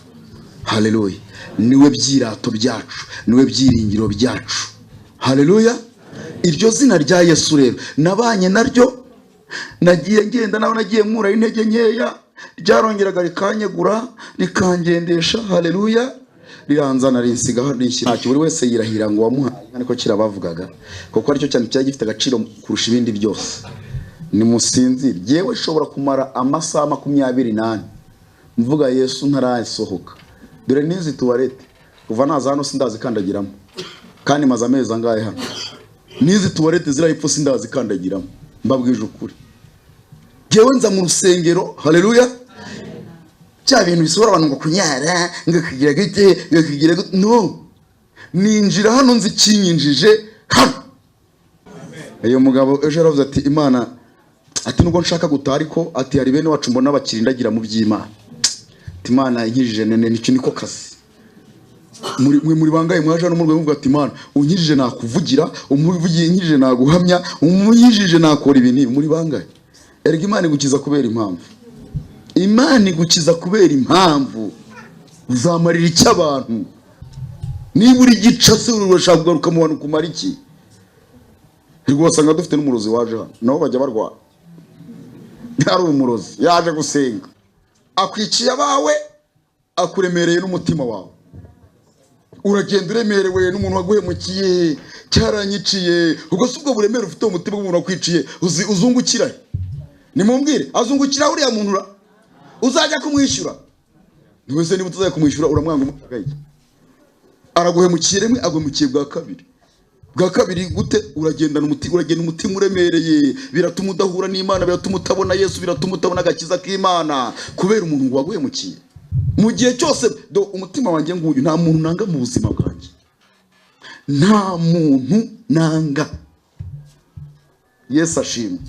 Haleluya. Niwe byirato byacu, niwe byiringiro byacu. Haleluya. Iryo zina rya Yesu rero nabanye naryo, nagiye ngenda nawe nagiye nkura intege nkeya, ryarongeraga rikanyegura rikangendesha. Haleluya. Riranzana rinsiga harishyira buri wese yirahira ngo wamuhaye, niko kirabavugaga, kuko aricyo cyane cyari gifite agaciro kurusha ibindi byose. Ni musinzire. Yewe shobora kumara amasaha 28 mvuga Yesu ntarasohoka. Dore nizi tuwarete kuva naza hano sindazikandagiramo, kandi maze amezi angahe hano. Nizi tuwarete zirahipfo sindazikandagiramo, mbabwije ukuri. Jewe nza mu rusengero. Haleluya. Cya bintu bisobora abantu ngo kunyara ngakigira gite ngakigira no, ninjira hano nzi kinyinjije hano. Ayo mugabo ejo yaravuze ati Imana ati nubwo nshaka gutaha ariko ati hari bene wacu mbona bakirindagira mu by'Imana. Ati Imana inkirije nene nicyo niko kazi. Muri bangaye mwaje no mu rwego ati Imana unkirije nakuvugira, umuvugiye inkirije naguhamya, umunyijije nakora ibintu. Muri bangaye erega Imana igukiza kubera impamvu. Imana igukiza kubera impamvu. Uzamarira iki abantu? Niba uri gica se urashaka kugaruka mu bantu kumara iki? Rwose nga dufite n'umurozi waje hano nabo bajya barwara. Ari umurozi yaje gusenga, akwiciye abawe, akuremereye n'umutima wawe. Uragenda uremerewe n'umuntu waguhemukiye, cyaranyiciye. Ubwo se ubwo buremere ufite umutima w'umuntu wakwiciye uzungukira? Nimumbwire azungukira uriya muntu uzajya kumwishyura? Niwe se niba utazajya kumwishyura uramwanga umutagaye. Araguhemukiye rimwe, aguhemukiye bwa kabiri. Bwa kabiri gute? Uragenda umutima uremereye, biratuma udahura n'Imana, biratuma utabona Yesu, biratuma utabona agakiza k'Imana kubera umuntu ngo waguhemukiye. Mu gihe cyose do umutima wanjye nguyu nta muntu nanga mu buzima bwanjye, nta muntu nanga. Yesu ashimwe.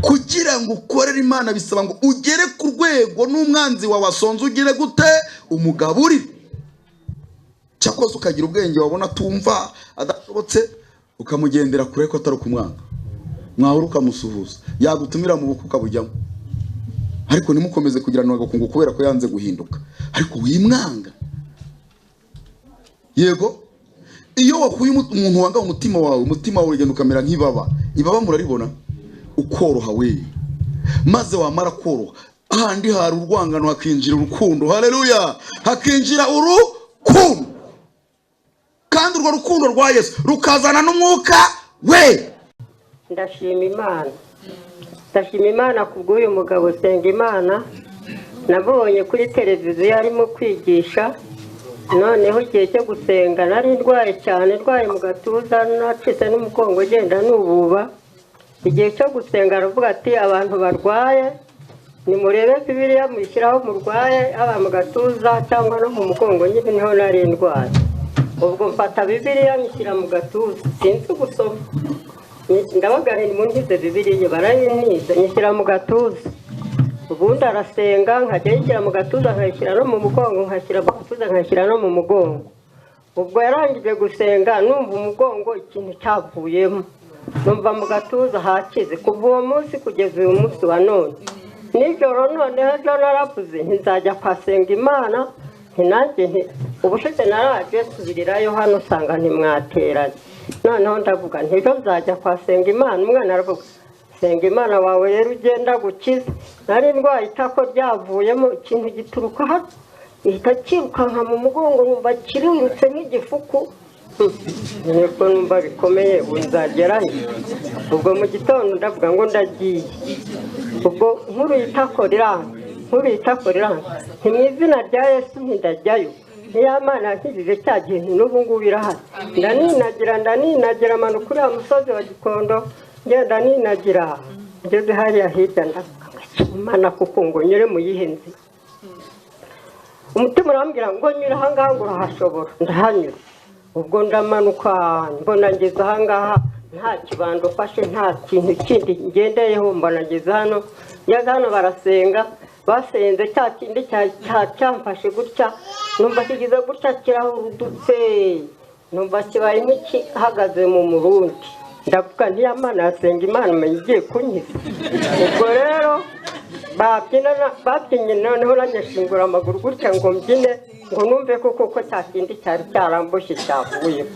Kugira ngo ukorere Imana bisaba ngo ugere ku rwego n'umwanzi wawe asonze ugire gute? Umugaburire. Cyakoze ukagira ubwenge wabona tumva adashobotse ukamugendera kure ko atari kumwanga, mwahura ukamusuhuza, yagutumira mu bukwe ukabujyamo, ariko nimukomeze kugirana agakungu kubera ko yanze guhinduka, ariko wimwanga. Yego iyo wakuye umuntu wanga umutima wawe, umutima wawe ugenda ukamera nk'ibaba. Ibaba muraribona ukoroha we, maze wamara koroha ahandi hari urwangano hakinjira urukundo. Haleluya. Hakinjira urukundo, kandi urwo rukundo rwa Yesu rukazana n'umwuka we. Ndashima Imana kubw'uyu mugabo senga Imana. Nabonye kuri televiziyo arimo kwigisha, noneho igihe cyo gusenga nari ndwaye cyane, ndwaye mu gatuza, nacitse n'umugongo ugenda nububa. Igihe cyo gusenga aravuga ati abantu barwaye nimurebe Bibiliya mushyiraho murwaye, aba mu gatuza cyangwa no mu mugongo, nyine niho nari ndwaye. Ubwo mfata Bibiliya nishyira mu gatuza, sinzi gusoma, ndabagare nimuntize Bibiliya, barayintiza nishyira mu gatuza. Ubundi arasenga nkajya yishyira mu gatuza nkayishyira no mu mugongo, nkashyira mu gatuza nkashyira no mu mugongo. Ubwo yarangije gusenga numva umugongo ikintu cyavuyemo, numva mu gatuza hakize. Kuva uwo munsi kugeza uyu munsi wa none, nijoro noneho ejo naravuze nzajya kwasenga Imana. Nanjye ubushize naraje subirirayo hano usanga ntimwateranye. noneho ndavuga ntijo nzajya kwa Sengimana. Umwana aravuga Sengimana wawe rero ugenda gukiza, nari ndwaye itako ryavuyemo ikintu gituruka hano ihita kirukanka mu mugongo numva kirirutse nk'igifuku. Niko numva bikomeye ubu nzagerayo. Ubwo mu gitondo ndavuga ngo ndagiye, ubwo nkuru itako riranga nti mu izina rya Yesu ntindajyayo, niya Mana yankijije cya gihe n'ubu ngubu irahari. Ndaninagira amanuka uriya musozi wa Gikondo, ngenda ninagira ngeze hariya hirya ndavuga Imana kuko ngo nyure mu yihe nzira. Umutima urambwira ngo nyura ahangaha ngo urahashobora, ndahanyura. Ubwo ndamanuka mbona ngeze ahangaha nta kibando fashe, nta kintu kindi ngendeyeho, mbona ngeze hano. Ngeze hano barasenga, basenze cya kindi cyamfashe gutya, numva kigize gutya kirahurudutse, numva kibaye nk'ikihagaze mu murundi. Ndavuga ntiya Mana yasenga Imana umenye igiye kunkiza. Ubwo rero babyinnye noneho nanyeshingura amaguru gutya ngo mbyine ngo numve ko cya kindi cyari cyaramboshye cyavuyemo.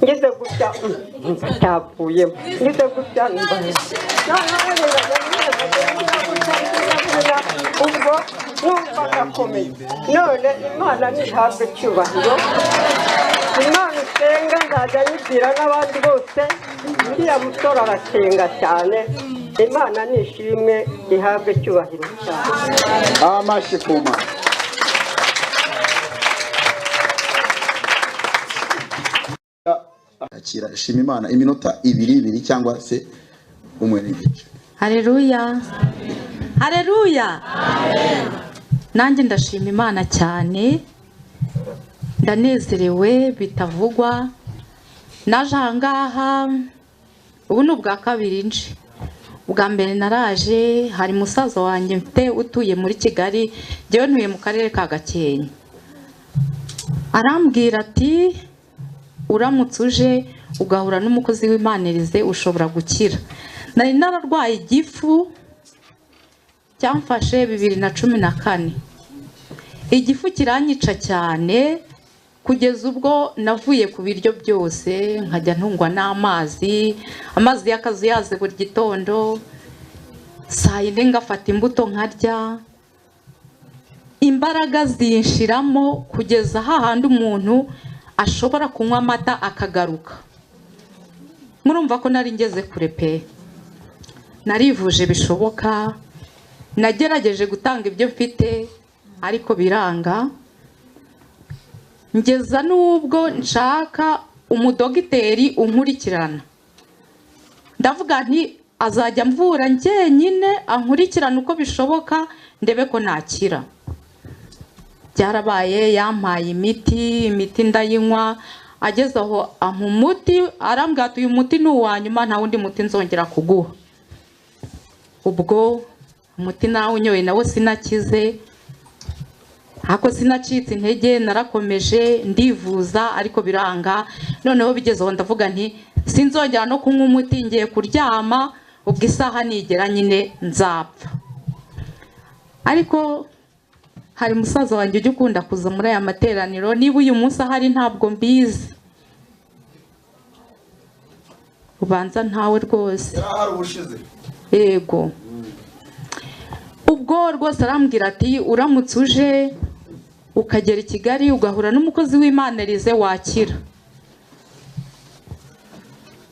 Ngeze gutya cyavuyemo, ngeze gutya ubwo numva ndakomeye. None Imana ntihabwe icyubahiro, Imana usenga nzajya nyibwira n'abandi bose. Uriya musore arasenga cyane, Imana nishimwe ihabwe icyubahiro cyane. Amashyi ku Mana. Akira shima Imana iminota ibiri cyangwa se umwe n'igice. Haleluya, haleluya. Nanjye ndashima Imana cyane, ndanezerewe bitavugwa. Naje ahangaha ubu ni ubwa kabiri nje. Ubwa mbere naraje hari musaza wanjye mfite utuye muri Kigali, njyewe ntuye mu karere ka Gakenke. Arambwira ati uramutse uje ugahura n'umukozi w'Imanirize ushobora gukira. Nari nararwaye igifu cyamfashe 2014. Igifu kiranyica cyane kugeza ubwo navuye ku biryo byose, nkajya ntungwa n'amazi y'akazu yaze buri gitondo, saa yine ngafata imbuto nkarya. Imbaraga zinshiramo kugeza hahandi umuntu ashobora kunywa amata akagaruka. Murumva ko nari ngeze kure pe. Narivuje bishoboka, nagerageje gutanga ibyo mfite ariko biranga. Ngeza n'ubwo nshaka umudogiteri unkurikirana. Ndavuga nti azajya mvura njyenyine ankurikirana uko bishoboka ndebe ko nakira. Byarabaye, yampaye imiti ndayinywa, ageze aho ampa umuti, arambwira ati uyu muti ni uwanyuma nta wundi muti nzongera kuguha. Ubwo umuti nawe unyoye nawe sinakize, hako sinacitse intege, narakomeje ndivuza ariko biranga. Noneho bigezeho ndavuga nti sinzongera no kunywa umuti, ngiye kuryama, ubwo isaha nigera nyine nzapfa. Ariko hari musaza wanjye ujya ukunda kuza muri aya materaniro, niba uyu munsi ahari ntabwo mbizi, ubanza ntawe rwose. Yego. Ubwo rwose arambwira ati uramutse uje ukagera i Kigali ugahura n'umukozi w'Imanirize wakira.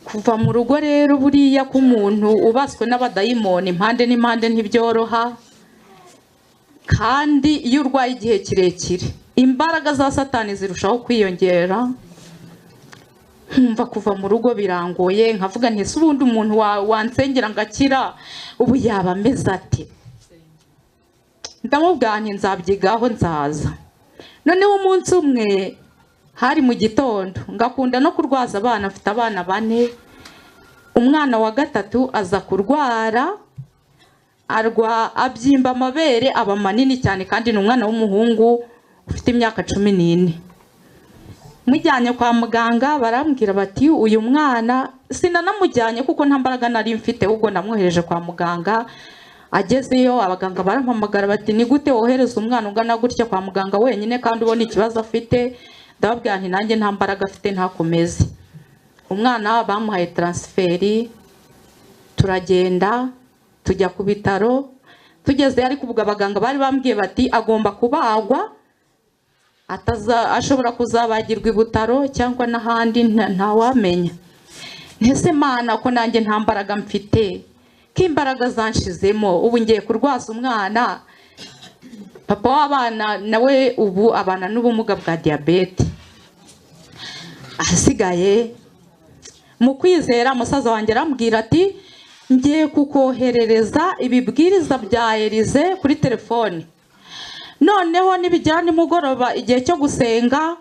Kuva mu rugo rero buriya k'umuntu ubaswe n'abadayimoni impande n'impande ntibyoroha, kandi iyo urwaye igihe kirekire imbaraga za Satani zirushaho kwiyongera. Nkumva kuva mu rugo birangoye, nkavuga nti ese ubundi umuntu wansengera ngakira ubu yaba ameze ati? Ndamubwira nti nzabyigaho nzaza. Noneho umunsi umwe hari mu gitondo, ngakunda no kurwaza abana, mfite abana 4. Umwana wa 3 aza kurwara, abyimba amabere aba manini cyane, kandi ni umwana w'umuhungu ufite imyaka 14. Mujyanye kwa muganga barambwira bati uyu mwana sinanamujyanye kuko nta mbaraga nari mfite, ubwo namwohereje kwa muganga. Agezeyo abaganga barampamagara bati ni gute wohereza umwana ungana gutya kwa muganga wenyine kandi ubona ikibazo afite? Ndababwira nti nanjye nta mbaraga afite ntakomeze. umwana bamuhaye transferi turagenda tujya ku bitaro tugeze ariko ubwo abaganga bari bambwiye bati agomba kubagwa ashobora kuzabagirwa i Butaro cyangwa n'ahandi ntawamenya. Ntese Mana ko nanjye nta mbaraga mfite ko imbaraga zanshizemo ubu ngiye kurwaza umwana, papa w'abana nawe ubu abana n'ubumuga bwa diyabete. Ahasigaye mu kwizera musaza wanjye arambwira ati ngiye kukoherereza ibibwiriza bya Elize kuri telefone, noneho nibijyana nimugoroba igihe cyo gusenga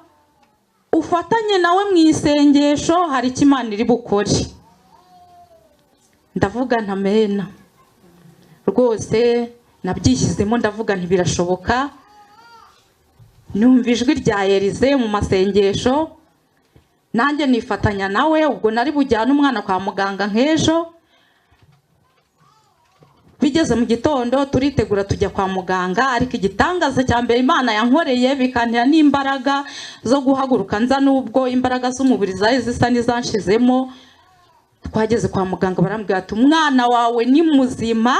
ufatanye nawe mu isengesho hari icyo Imana iri bukore. Ndavuga ntamena rwose, nabyishyizemo ndavuga ntibirashoboka. Numva ijwi rya Elize mu masengesho, nanjye nifatanya nawe. Ubwo nari bujyane umwana kwa muganga nk'ejo. Bigeze mu gitondo turitegura tujya kwa muganga, ariko igitangaza cya mbere Imana yankoreye bikantera n'imbaraga zo guhaguruka nza, nubwo imbaraga z'umubiri zari zisa n'izanshizemo. Twageze kwa muganga barambwira ati umwana wawe ni muzima,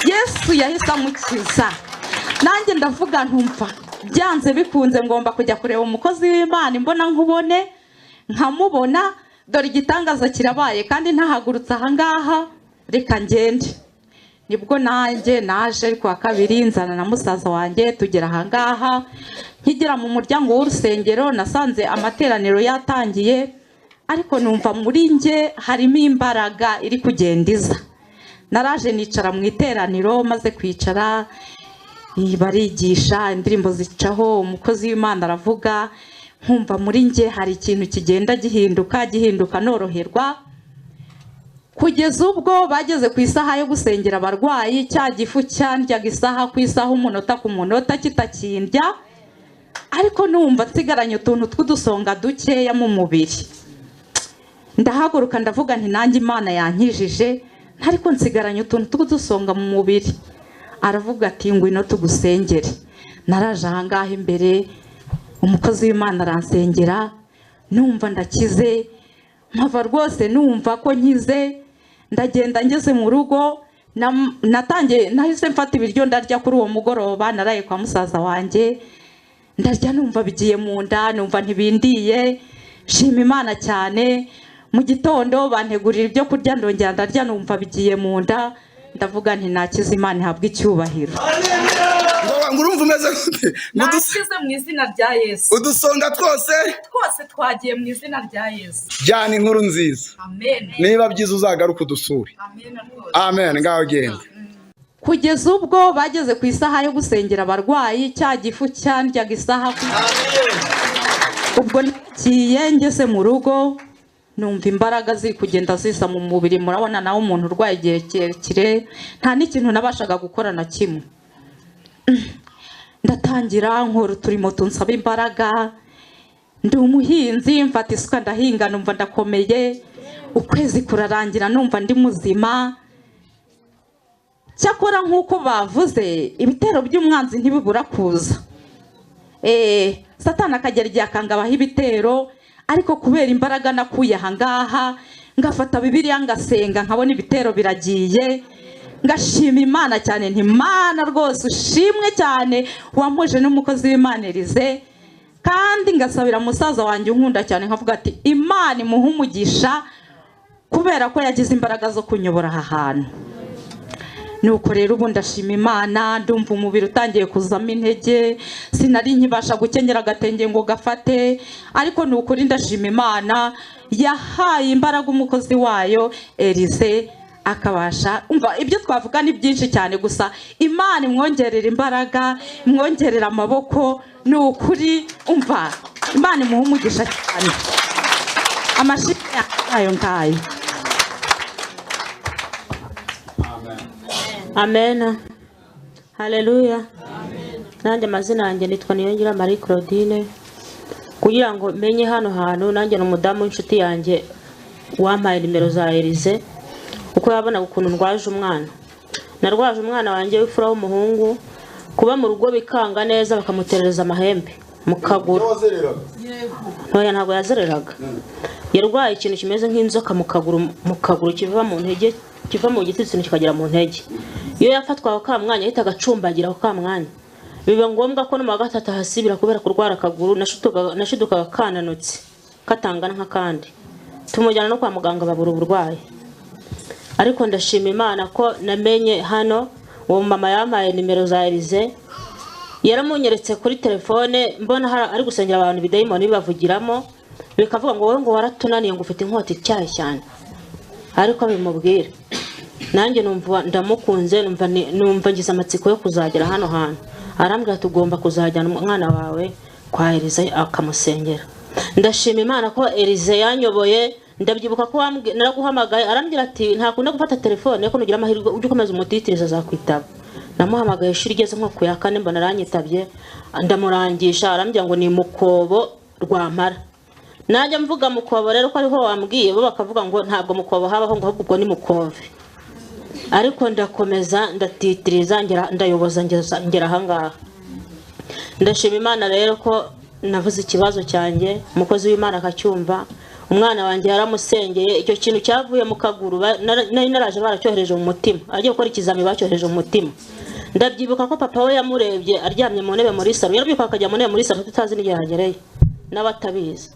Yesu yahise amukiza. Nanjye ndavuga ntumva byanze bikunze ngomba kujya kureba umukozi w'Imana imbona nkubone nkamubona, dore igitangaza kirabaye kandi ntahagurutse ahangaha, reka ngende. Nibwo nanjye naje ariko wa kabiri nzana na musaza wanjye tugera ahangaha. Nkigera mu muryango w'urusengero nasanze amateraniro yatangiye, ariko numva muri nge harimo imbaraga iri kugenda iza. Naraje nicara mu iteraniro, maze kwicara barigisha indirimbo zicaho, umukozi w'Imana aravuga, nkumva muri nge hari ikintu kigenda gihinduka noroherwa. Kugeza ubwo bageze ku isaha yo gusengera abarwayi, cya gifu cyandyaga isaha ku isaha, umunota ku munota kitakindya, ariko numva nsigaranye utuntu tw'udusonga dukeya mu mubiri. Ndahaguruka ndavuga nti nanjye Imana yankijije, ariko nsigaranye utuntu tw'udusonga mu mubiri. Aravuga ati ngwino tugusengere. Naraje ahangaha imbere, umukozi w'Imana aransengera, numva ndakize, mpava rwose numva ko nkize. Ndagenda ngeze mu rugo, nahise mfata ibiryo ndarya kuri uwo mugoroba. Naraye kwa musaza wanjye ndarya, numva bigiye mu nda, numva ntibindiye. Shima Imana cyane. Mu gitondo bantegurira ibyo kurya, ndongera ndarya, numva bigiye mu nda. Ndavuga nti nakize, Imana ihabwe icyubahiro. Ngurumva umeze gute? Nakize mu izina rya Yesu. Udusonga twose twagiye mu izina rya Yesu. Jyana inkuru nziza. Amen. Niba byiza uzagaruka udusure. Amen. Ngaho genda. Kugeza ubwo bageze ku isaha yo gusengera abarwayi, cya gifu cyandyaga isaha. Ubwo nagiye ngeze mu rugo, numva imbaraga ziri kugenda ziza mu mubiri. Murabona nawe umuntu urwaye igihe kirekire, nta n'ikintu nabashaga gukora na kimwe. Ndatangira nkora uturimo tunsaba imbaraga. Ndi umuhinzi, mfata isuka ndahinga, numva ndakomeye. Ukwezi kurarangira numva ndi muzima. Cyakora nk'uko bavuze, ibitero by'umwanzi ntibibura kuza. Satani akagera igihe akangabaho ibitero, ariko kubera imbaraga nakuye ahangaha, ngafata Bibiliya ngasenga, nkabona ibitero biragiye. Ngashima Imana cyane, nti Imana rwose ushimwe cyane, wampuje n'umukozi w'Imana Elize. Kandi ngasabira musaza wanjye unkunda cyane, nkavuga ati Imana imuhe umugisha kubera ko yagize imbaraga zo kunyobora aha hantu. Nuko rero ubu ndashima Imana, ndumva umubiri utangiye kuzamo intege, sinari nkibasha gukenyera agatenge ngo gafate, ariko nukuri ndashima Imana yahaye imbaraga umukozi wayo Elize, akabasha umva. Ibyo twavuga ni byinshi cyane, gusa Imana imwongerera imbaraga, imwongerera amaboko. Nukuri umva, Imana imuhe umugisha cyane. Amashimwe yayo ngayo. Amen. Haleluya. Nanjye amazina yanjye nitwa Niyo Marie Claudine. Kugira ngo menye hano hantu, nanjye n'umudamu w'inshuti yanjye wampaye nimero za Elize, uko yabona ukuntu ndwaje umwana. Narwaje umwana wanjye w'ifura w'umuhungu, kuba mu rugo bikanga neza bakamuterereza amahembe. mu kaguru. Ntoya ntabwo yazereraga, yarwaye ikintu kimeze nk'inzoka mu kaguru kiva mu ntege, kiva mu gitsitsino kikagera mu ntege. Iyo yafatwaga ka mwanya yahitaga acumbagira ka mwanya, biba ngombwa ko no mu gatatu hasibira kubera kurwara akaguru. Nashidukaga kananutse katangana nk'akandi, tumujyana no kwa muganga babura uburwayi. Ariko ndashima Imana ko namenye hano uwo mama yampaye nimero za Elize, yaramunyeretse kuri telefone, mbona ari gusengera abantu bidayimoni bibavugiramo, bikavuga ngo wowe ngo waratunaniye ngo ufite inkota icyayi cyane. Ariko bimubwira nanjye numva ndamukunze, numva ngize amatsiko yo kuzagera hano hantu. Arambwira tugomba kuzajyana umwana wawe kwa Elize akamusengera. Ndashima Imana ko Elize yanyoboye. Ndabyibuka ko naraguhamagaye, arambwira ati ntakunda gufata telefone ko nugira amahirwe ujye ukomeza umutitiriza azakwitaba. Namuhamagaye ishuri igeze nko ku ya kane mbona aranyitabye, ndamurangisha. Arambwira ngo ni Mukobo Rwampara. Najya mvuga Mukobo rero ko ariho wambwiye, bo bakavuga ngo ntabwo Mukobo habaho, ngo ahubwo ni Mukove. Ariko ndakomeza ndatitiriza ndayoboza ngera ahangaha. Ndashima Imana rero ko navuze ikibazo cyanjye, umukozi w'Imana akacyumva. Umwana wanjye yaramusengeye, icyo kintu cyavuye mu kaguru nari naraje baracyohereje mu mutima, agiye gukora ikizami bacyohereje mu mutima. Ndabyibuka ko papa we yamurebye aryamye mu ntebe muri salo, yarabyuka akajya mu ntebe muri salo tutazi n'igihe yagereye n'abatabizi.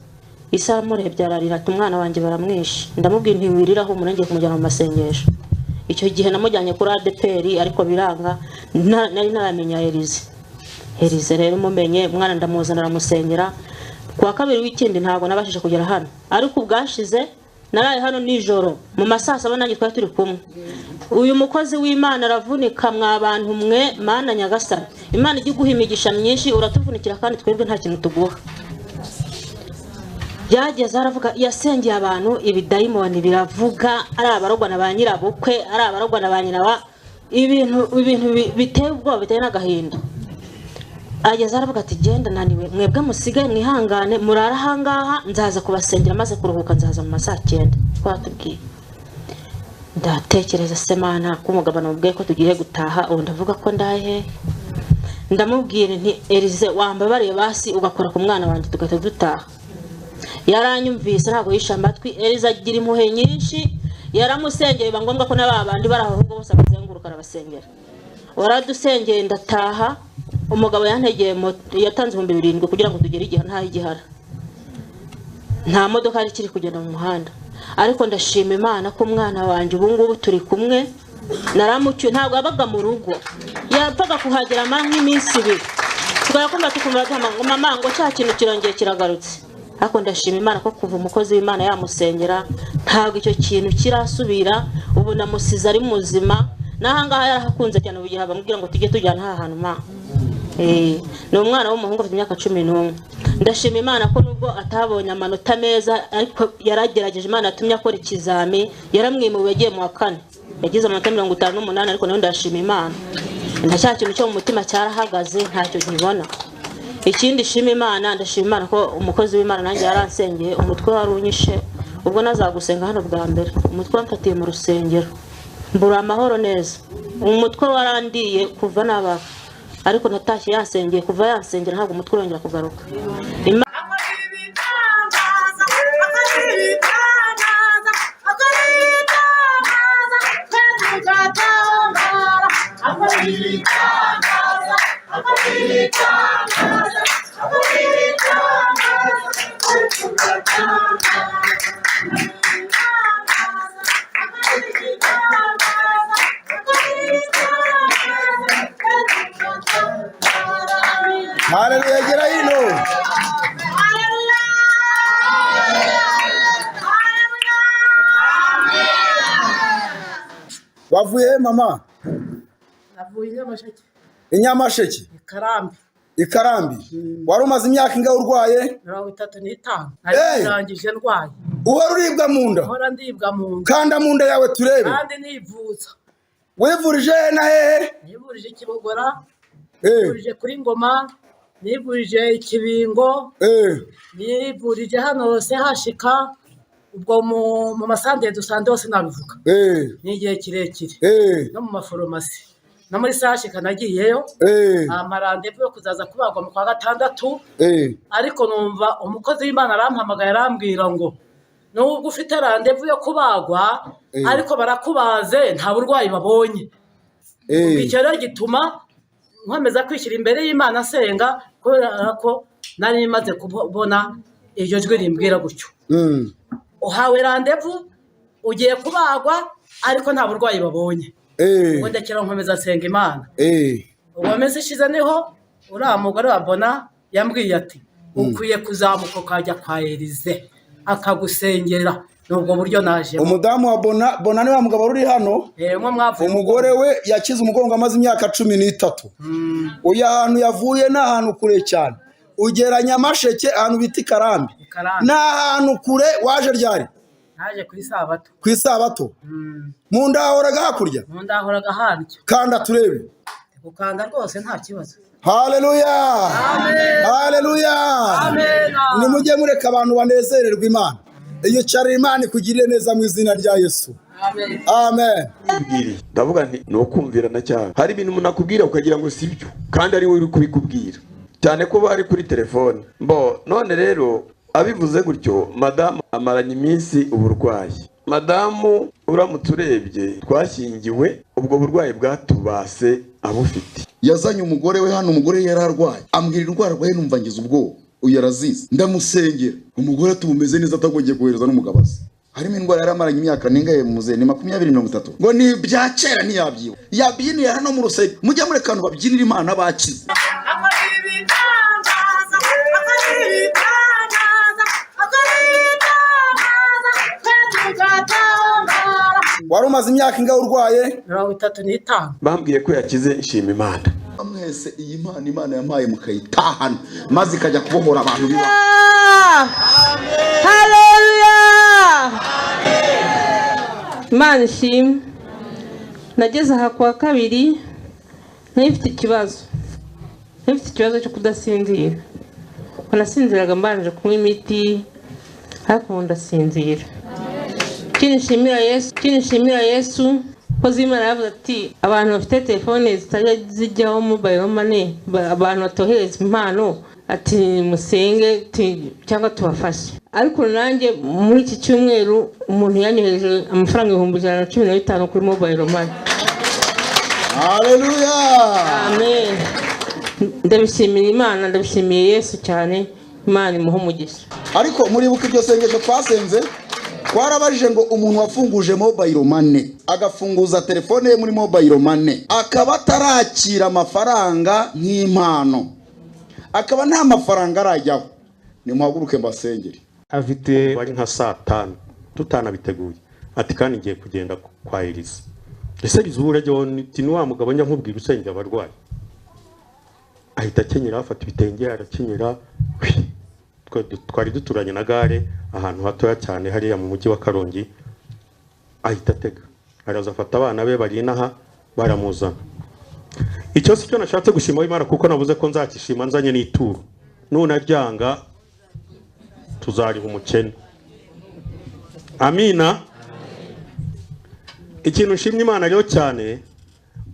Isa amurebye ararira ati umwana wanjye baramwishe. Ndamubwira ntiwiriraho, umunenge kumujyana mu masengesho. Icyo gihe namujyanye kuri ADPR ariko biranga, nari naramenya Elize rero mumenye umwana ndamuzana aramusengera. Kwa kabiri w'ikindi ntabwo nabashije kugera hano, ariko ubwashize naraye hano nijoro mu masaa 7 nanjye twari turi kumwe. Uyu mukozi w'Imana aravunika mw'abantu mwe, Mana Nyagasani Imana ijye guha imigisha myinshi, uratuvunikira kandi twebwe nta kintu tuguha. Byageze aravuga, yasengeye abantu ibidayimoni biravuga, ari abarogwa na ba nyirabukwe, ari abarogwa na ba nyirawa, ibintu biteye ubwoba biteye n'agahinda. Ageze aravuga ati genda naniwe, mwebwe musigaye mwihangane murara hangaha, nzaza kubasengera maze kuruhuka, nzaza mu masaa 9 twatubwiye. Ndatekereza se Mana ko umugabano ubwe ko tugiye gutaha, ubu ndavuga ko ndahe. Ndamubwira nti Elize wambabariye basi ugakora ku mwana wanjye tugahita dutaha. Yaranyumvise ntabwo yisha amatwi. Elize agira impuhwe nyinshi, yaramusengeye biba ngombwa ko n'abandi barahubwo bose bazenguruka arabasengera. Waradusengeye ndataha. Umugabo yantegeye yatanze 7,000 kugira ngo tugere igihe nta igihara, nta modoka ari kiri kugenda mu muhanda. Ariko ndashima Imana ko umwana wanjye ubu ngubu turi kumwe. Naramucyuye, ntabwo abaga mu rugo, yapfaga kuhagera nk'iminsi 2 tugakomba tukumva ngo mama ngo cya kintu kirongeye kiragarutse. Ariko ndashima Imana ko kuva umukozi w'Imana yamusengera ntabwo icyo kintu kirasubira. Ubu namusize ari muzima, nahangaha yarahakunze cyane. Ugiye bamubwira ngo tujye tujyana aha hantu ma ni umwana w'umuhungu afite imyaka 11. Ndashima Imana ko nubwo atabonye amanota meza, ariko yaragerageje. Imana yatumye akora ikizami, yaramwimuwe yagiye mu wa 4, yagize amanota 58. Ariko nawe ndashima Imana, nta cya kintu cyo mu mutima cyarahagaze, ntacyo nkibona. Ikindi shima Imana, ndashima Imana ko umukozi w'Imana nanjye yaransengeye. Umutwe wari unyishe, ubwo nazagusenga hano bwa mbere, umutwe wamfatiye mu rusengero mbura amahoro neza. Umutwe warandiye kuva naba, ariko natashye yansengeye. Kuva yansengera ntabwo umutwe urongera kugaruka. Haleluya, gera hino. Wavuye mama? Navuye Nyamasheke. Inyamasheke? Ikarambi. Wari umaze imyaka ingahe urwaye? 35. Narangije ndwaye. Uhora uribwa mu nda? Uhora ndibwa mu nda. Kanda mu nda yawe turebe. Kandi nivuza. Wivurije na hehe? Nivurije Kibogora. Nivurije kuri Ngoma. Nivurije Ikibingo. Nivurije hano hose hashika. Ubwo mu masande dusande hose nabivuga. Ni igihe kirekire. No mu maforomasi. no muri sashika nagiyeyo amarandevu yo kuzaza kubagwa mu kwa gatandatu ariko numva umukozi w'Imana arampamagaye arambwira ngo nubwo ufite randevu yo kubagwa ariko barakubaze nta burwayi babonye icyo rero gituma nkomeza kwishyira imbere y'Imana asenga kubera ko nari maze kubona iryo jwi rimbwira gutyo uhawe randevu ugiye kubagwa ariko nta burwayi babonye ngo ndekera nkomeza asenga Imana ubwo meze ishize niho uriya mugore wa Bona yambwiye ati ukwiye kuzamuka ukajya kwa Elize akagusengera nubwo buryo naje umudamu wa Bona ni wa mugabo uri hano umugore we yakize umugongo amaze imyaka 13 uyu ahantu yavuye na ahantu kure cyane ugeranya amasheke ahantu biti Karambi na ahantu kure waje ryari naje ku isabato mu ndahoraga hakurya mu ndahoraga haryo kanda turebe ukanda rwose nta kibazo haleluya haleluya nimujye mureka abantu banezererwa Imana iyo cyari Imana ikugirire neza mu izina rya Yesu amen ndavuga nti no kumvirana cyane hari ibintu umuntu akubwira ukagira ngo sibyo kandi ari we uri kubikubwira cyane ko bari kuri telefone none rero abivuze gutyo madamu amaranye iminsi uburwayi madamu uramutse urebye twashyingiwe ubwo burwayi bwatubase abufite yazanye umugore we hano umugore yari arwaye ambwira indwara arwaye numva ngize ubwoba uyu yarazize ndamusengera umugore atubumeze neza atagongeye kohereza n'umugabazi harimo indwara yari amaranye imyaka ningaye muze ni 20-30 ngo ni bya kera ntiyabyiwe yabyiniye hano mu rusenge mujya muri kantu babyinira Imana bakize wari umaze imyaka ingahe urwaye 35 bambwiye ko yakize nshima Imana mwese iyi Imana yampaye mukayitahana maze ikajya kubohora abantu biba haleluya Imana ishimwe nageze aha kwa kabiri ntifite ikibazo cyo kudasinzira nasinziraga mbanje kunywa imiti ariko ndasinzira kinishimira Yesu ko Imana yavuze ati abantu bafite telefone zitajya zijyaho mobile money abantu batohereza impano ati musenge cyangwa tubafashe ariko nanjye muri iki cyumweru umuntu yanyohereje amafaranga 115 kuri mobile money haleluya amen ndabishimiye Imana ndabishimiye Yesu cyane Imana imuhe umugisha ariko muribuka ibyo sengesho twasenze twarabajije ngo umuntu wafunguje mobile money agafunguza telefone ye muri mobile money akaba atarakira amafaranga nk'impano akaba nta mafaranga arajyaho nimuhaguruke mbasengere afite bari nka saa 5 tutanabiteguye ati kandi ngiye kugenda kwa Elize ese bizubura ryo ni wa mugabo njya nkubwira usengera abarwayi ahita akenyera afata ibitenge arakenyera twari duturanye na gare ahantu hatoya cyane hariya mu mujyi wa Karongi ahita atega araza afata abana be bari inaha baramuzana icyo si cyo nashatse gushima Imana kuko navuze ko nzakishima nzanye n'ituro none aryanga tuzariha umukene amina ikintu nshimye Imana rero cyane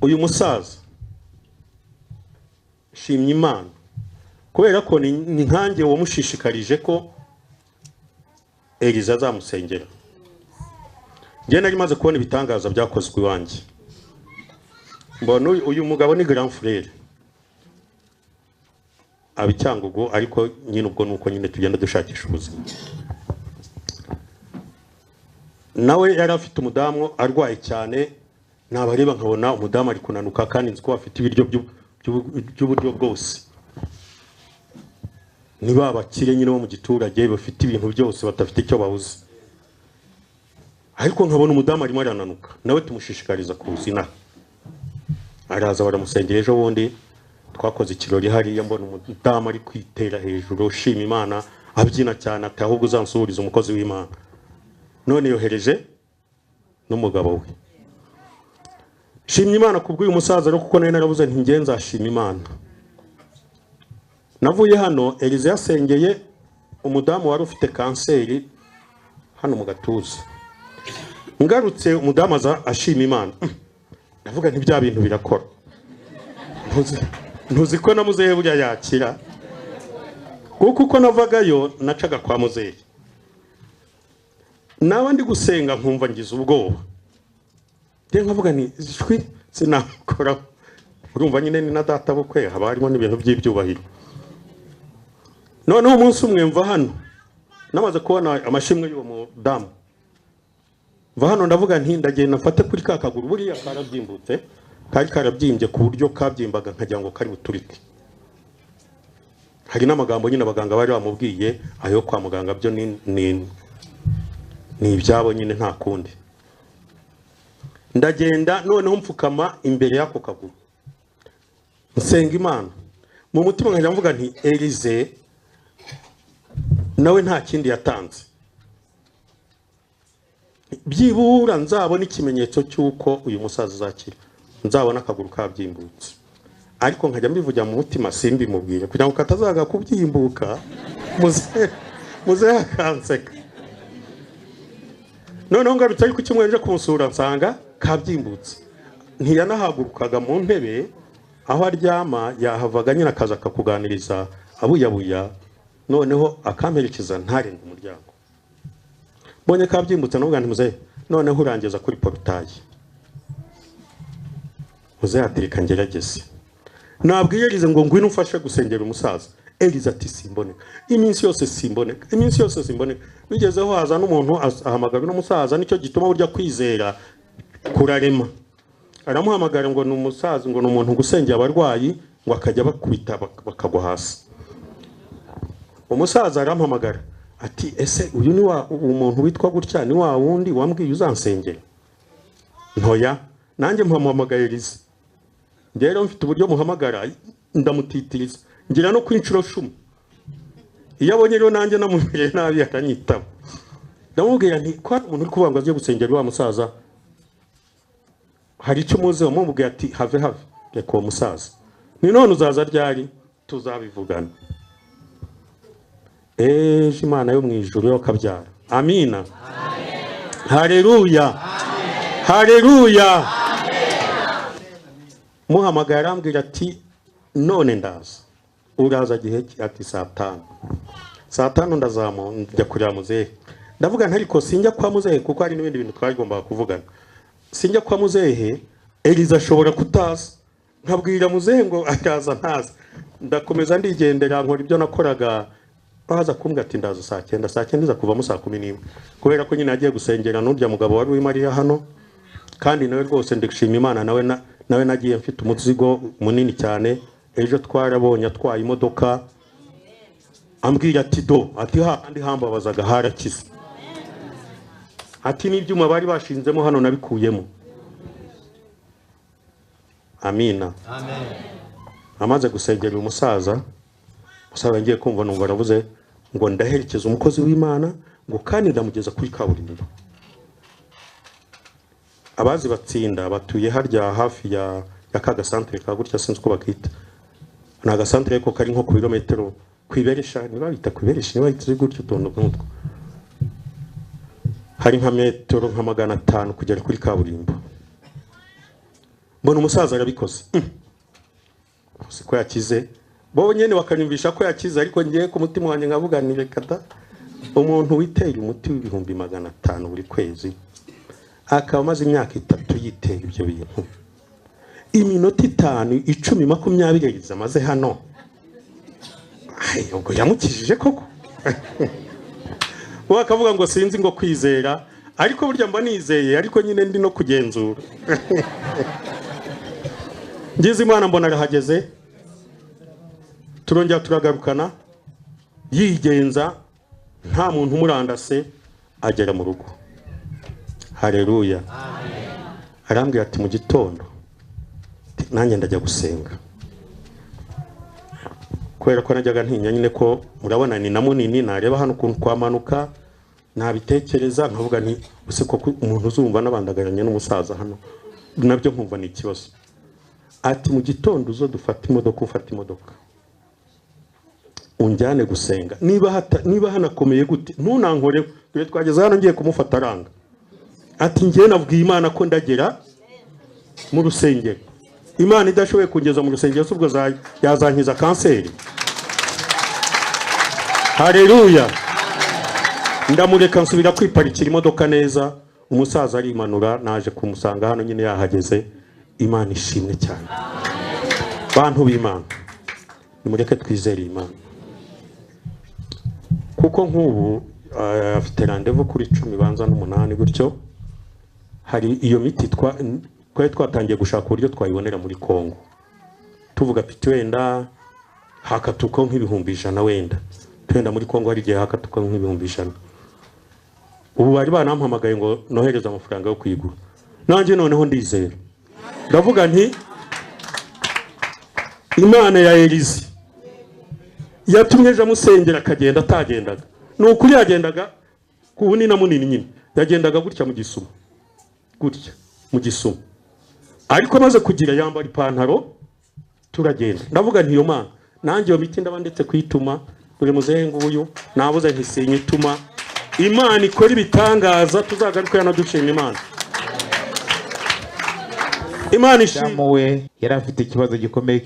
uyu musaza shimye Imana kubera ko ni nkanjye wamushishikarije ko Elize azamusengera njye nari maze kubona ibitangaza byakozwe iwanjye mbona uyu mugabo ni grand frère abicyangugo ariko nyine ubwo nuko nyine tugenda dushakisha ubuzima nawe yari afite umudamu arwaye cyane nabareba nkabona umudamu ari kunanuka kandi nzi ko afite ibiryo by'uburyo bwose niba abakire nyine bo mu giturage bafite ibintu byose batafite icyo babuze ariko nkabona umudamu arimo arananuka nawe tumushishikariza kuzina araza baramusengera ejo bundi twakoze ikirori hariya mbona umudamu ari kwitera hejuru ushima Imana abyina cyane ati ahubwo uzansubiriza umukozi w'Imana none yohereje n'umugabo we shimye Imana kubw'uyu musaza rero kuko narabuze nti ngenza nzashima Imana navuye hano Elize yasengeye umudamu wari ufite kanseri hano mu gatuza ngarutse umudamu aza ashima Imana ndavuga nti bya bintu birakora ntuzi ko na muzehe burya yakira, kuko uko navagayo nacaga kwa muzehe, nawe ndi gusenga nkumva ngize ubwoba, nkavuga ni shwi sinakora. Urumva nyine ni na data bukwe, haba harimo n'ibintu by'ibyubahiro. Noneho umunsi umwe mva hano namaze kubona amashimwe y'uwo mudamu, mva hano ndavuga nti ndagenda mfate kuri ka kaguru, buriya karabyimbutse, kari karabyimbye ku buryo kabyimbaga nkagira ngo kari buturike. Hari n'amagambo nyine abaganga bari bamubwiye, ayo kwa muganga byo ni ibyabo nyine nta kundi. Ndagenda noneho mfukama imbere y'ako kaguru, nsenga Imana mu mutima, nkajya mvuga nti Elize nawe nta kindi yatanze, byibura nzabona ikimenyetso cy'uko uyu musaza azakira, nzabona akaguru kabyimbutse. Ariko nkajya mbivugira mu mutima, simbimubwire kugira ngo katazaga kubyimbuka muzehe akanseka. Noneho ngarutse ariko kimwe nje kumusura nsanga kabyimbutse. Ntiyanahagurukaga mu ntebe aho aryama, yahavaga nyine akaza akakuganiriza abuyabuya, noneho akamperekeza ntarenge umuryango. Mbonye kabyimbutse navuga nti muzehe noneho urangeza kuri porutayi. Muzehe ati reka ngerageze. Nabwiye Elize ngo ngwino umfashe gusengera umusaza. Elize ati simboneka, iminsi yose simboneka, iminsi yose simboneka. Bigezeho haza n'umuntu ahamagara n'umusaza, nicyo gituma burya kwizera kurarema. Aramuhamagara ngo ni umusaza, ngo ni umuntu gusengera abarwayi, ngo akajya bakubita bakagwa hasi. Umusaza aramuhamagara ati ese uyu ni wa umuntu witwa gutya, ni wa wundi wambwiye uzansengera? Ntoya, nanjye mpamuhamagara Elize. Rero mfite uburyo muhamagara ndamutitiriza, ngira no kwinshuro 10. Iyo abonye rero nanjye namumereye nabi akanyitaba, ndamubwira nti ko umuntu uri kuvuga ngo agiye gusengera wa musaza, hari icyo muze wamubwira ati have reka uwo musaza, ni none uzaza ryari tuzabivugana. Imana yo mu ijuru yo kabyara. Amina. Haleluya. Haleluya. Muhamagara arambwira ati none ndaza. Uraza gihe ki? Ati saa 5. Saa 5 ndazamo njya kurira muzehe. Ndavuga ntari ko sinjya kwa muzehe kuko hari n'ibindi bintu twagomba kuvugana. Sinjya kwa muzehe, Eliza ashobora kutaza. Nkabwira muzehe ngo akaza ntaza. Ndakomeza ndigendera nkora ibyo nakoraga. Baza kumbwira ati ndaza saa 9, saa 9 iza kuvamo saa 11. Kubera ko nyine agiye gusengera n'urya mugabo wari wimariya hano. Kandi nawe rwose ndishima Imana, nawe nagiye mfite umuzigo munini cyane. Ejo twarabonye atwaye imodoka, ambwira ati do ati handi hambabazaga harakize, ati n'ibyuma bari bashinzemo hano nabikuyemo. Amina. Amen. Amaze gusengera umusaza, musaza ngiye kumva numva aravuze ngo ndaherekeza umukozi w'Imana, ngo kandi ndamugeza kuri kaburimbo. Abazi batsinda batuye harya hafi ya kaga centre ka gutya sinzi ko bakita. Naga centre ko kari nko ku birometero kwiberesha, niba bita kwiberesha, niba bita gutyo tondo nk'utwo. Hari nka metero nka 500 kugera kuri kaburimbo. Mbona umusaza arabikoze. Siko yakize. Bo nyene bakanyumvisha ko yakize, ariko ngiye ku mutima wanjye ngavuga ni reka da. Umuntu witeye umuti w'ibihumbi 500 buri kwezi, akaba amaze imyaka 3 yiteye ibyo bintu. Iminota 5, 10, 20 amaze hano. Ubwo yamukijije koko. Wakavuga ngo sinzi ngo kwizera, ariko burya mba nizeye, ariko nyine ndi no kugenzura. Ngize Imana mbona arahageze, turongera turagarukana, yigenza nta muntu umurandase, agera mu rugo. Haleluya. Arambwira ati mu gitondo nanjye ndajya gusenga, kubera ko najyaga ntinya nyine ko murabona ni na munini, nareba hano ukuntu kwamanuka, nabitekereza nkavuga nti use ko umuntu uzumva nabandagaranye n'umusaza hano, nabyo nkumva ni ikibazo. Ati mu gitondo uzo dufata imodoka, ufata imodoka unjyane gusenga, niba hanakomeye gute ntunankore, dore twageze hano ngiye kumufata aranga. Ati ngiye nabwiye Imana ko ndagera mu rusengero, Imana idashoboye kungeza mu rusengero ubwo yazankiza kanseri. Haleluya. Ndamureka nsubira kwiparikira imodoka neza, umusaza arimanura, naje kumusanga hano nyine yahageze. Imana ishimwe cyane. Bantu b'Imana, nimureke twizere Imana, kuko nk'ubu afite randevu kuri 10 banza n'8 gutyo. Hari iyo miti twari twatangiye gushaka uburyo twayibonera muri Kongo, tuvuga piti wenda hakatuko nk'ibihumbi 100 wenda twenda muri Kongo, hari igihe hakatuko nk'ibihumbi 100. Ubu bari banampamagaye ngo nohereza amafaranga yo kwigura, nanjye noneho ndizera, ndavuga nti Imana ya Elizi yatumye je musengera akagenda atagendaga, n'ukuri yagendaga ku bunini na munini nyine, yagendaga gutya mu gisuma, gutya mu gisuma, ariko maze kugira yambara ipantaro turagenda. Ndavuga nti yo Mana, nanjye yo miti ndaba ndetse kwituma, buri muzehe nguyu nabuze ntisenye ituma Imana ikora ibitangaza, tuzagaruka yanadushima Imana. Imana ishimwe. Yari afite ikibazo gikomeye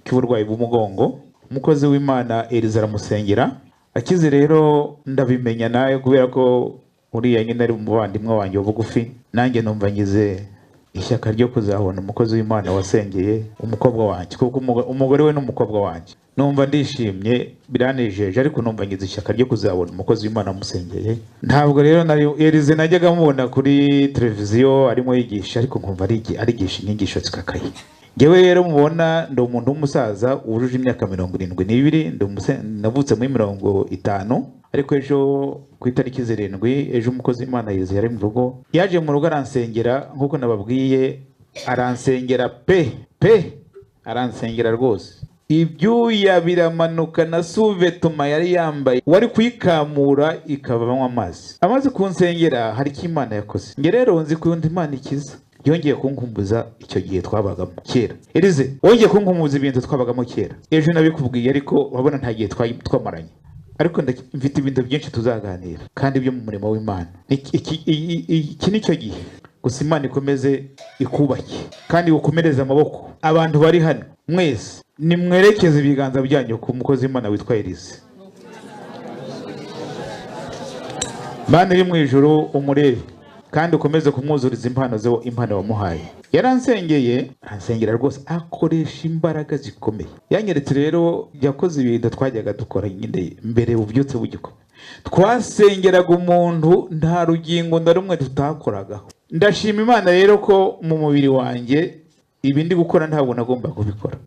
cy'uburwayi bw'umugongo. Umukozi w'Imana Eliza aramusengera, akize rero ndabimenya nayo kubera ko uriya nyine ari umuvandimwe wanjye bugufi. Nanjye numva ngize ishyaka ryo kuzabona umukozi w'Imana wasengeye umukobwa wanjye, kuko umugore we n'umukobwa wanjye. Numva ndishimye, biranejeje, ariko numva ngize ishyaka ryo kuzabona umukozi w'Imana amusengeye. Ntabwo rero Elize najyaga mubona kuri televiziyo arimo yigisha, ariko nkumva arigisha inyigisho zikakaye. Ngewe rero mubona ndi umuntu w'umusaza wujuje imyaka 72, navutse muri 50, ariko ejo ku itariki 7 ejo umukozi w'Imana Elize yari mu rugo, yaje mu rugo aransengera nk'uko nababwiye, aransengera pe aransengera rwose. Ibyuya biramanuka na suvetuma yari yambaye wari kwikamura ikavamo amazi. Amaze kunsengera hari icyo Imana yakoze. Nge rero nzi ko Imana ikiza, yongeye kunkumbuza icyo gihe twabagamo kera. Elize, wongeye kunkumbuza ibintu twabagamo kera. Ejo nabikubwiye, ariko wabona nta gihe twamaranye, ariko mfite ibintu byinshi tuzaganira kandi byo mu murimo w'Imana. Iki nicyo gihe gusa Imana ikomeze ikubake kandi ukomereze amaboko. Abantu bari hano mwese nimwerekeze ibiganza byanyu ku mukozi w'Imana witwa Elize. Mana iri mu ijuru umurebe kandi ukomeze kumwuzuriza impano wamuhaye. Yaransengeye, ansengera rwose, akoresha imbaraga zikomeye. Yanyeretse rero yakoze ibintu twajyaga dukora nyine mbere ubyutse bugikoma. Twasengeraga umuntu nta rugingo na rumwe tutakoragaho. Ndashima Imana rero ko mu mubiri wanjye ibi ndi gukora ntabwo nagomba kubikora.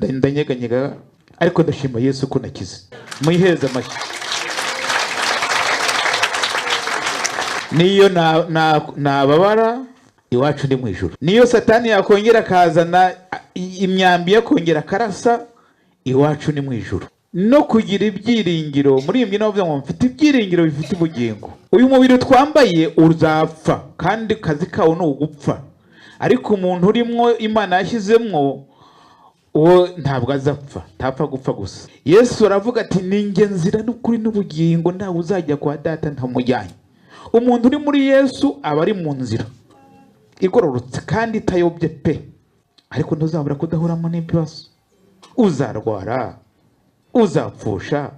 Ndanyeganyega, ariko ndashima Yesu ko nakize. Muyiheze amashyi. Niyo nababara iwacu ndi mu ijuru. Niyo Satani yakongera akazana imyambi yakongera karasa, iwacu ni mu ijuru. No kugira ibyiringiro, muri iyi mbyino bavuga ngo mfite ibyiringiro bifite ubugingo. Uyu mubiri twambaye uzapfa kandi kazi kawo ni ugupfa, ariko umuntu urimo Imana yashyizemwo uwo ntabwo azapfa, ntapfa gupfa gusa. Yesu aravuga ati ninjye nzira n'ukuri n'ubugingo, ntawe uzajya kwa Data ntamujyanye. Umuntu uri muri Yesu aba ari mu nzira igororotse kandi itayobye pe, ariko ntuzabura kudahuramo n'ibibazo. Uzarwara, uzapfusha,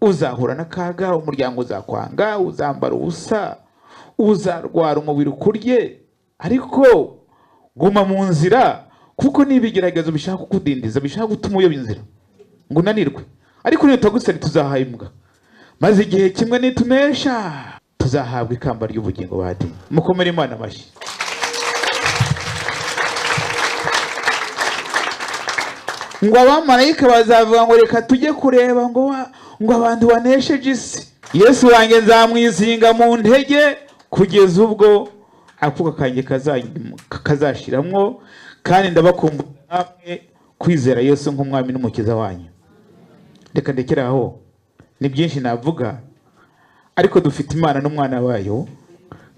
uzahura n'akaga, umuryango uzakwanga, uzambara ubusa, uzarwara, umubiri ukurye, ariko guma mu nzira, kuko n'ibigeragezo bishaka kukudindiza, bishaka gutuma uyoba inzira ngo unanirwe. Ariko nitagusari tuzahaimbwa, maze igihe kimwe nitunesha tuzahabwa ikamba ry'ubugingo badi. Mukomere Imana amashyi. Ngo abamarayika bazavuga ngo reka tujye kureba ngo abantu banesheje isi. Yesu wanjye nzamwizinga mu ntege kugeza ubwo akuka kanjye kazashiramwo, kandi ndabakumbura namwe kwizera Yesu nk'umwami n'umukiza wanyu. Reka ndekera aho, ni byinshi navuga, ariko dufite Imana n'umwana wayo,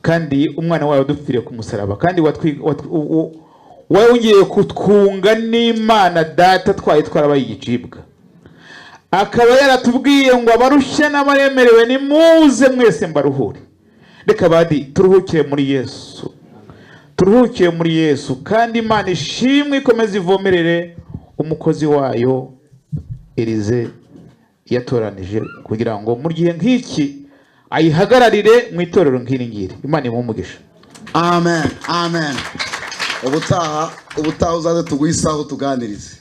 kandi umwana wayo dupfiriye ku musaraba, kandi wongeye kutwunga n'Imana Data twarabaye igicibwa. Akaba yaratubwiye ngo abarushya n'abaremerewe nimuze mwese mbaruhure. Reka badi turuhukire muri Yesu, turuhukiye muri Yesu, kandi Imana ishimwe ikomeze ivomerere umukozi wayo Elize yatoranije kugira ngo mu gihe nk'iki ayihagararire mu itorero nk'iri ngiri. Imana imuhe umugisha. Amen, amen. Ubutaha uzaze tuguhe isaho tuganirize.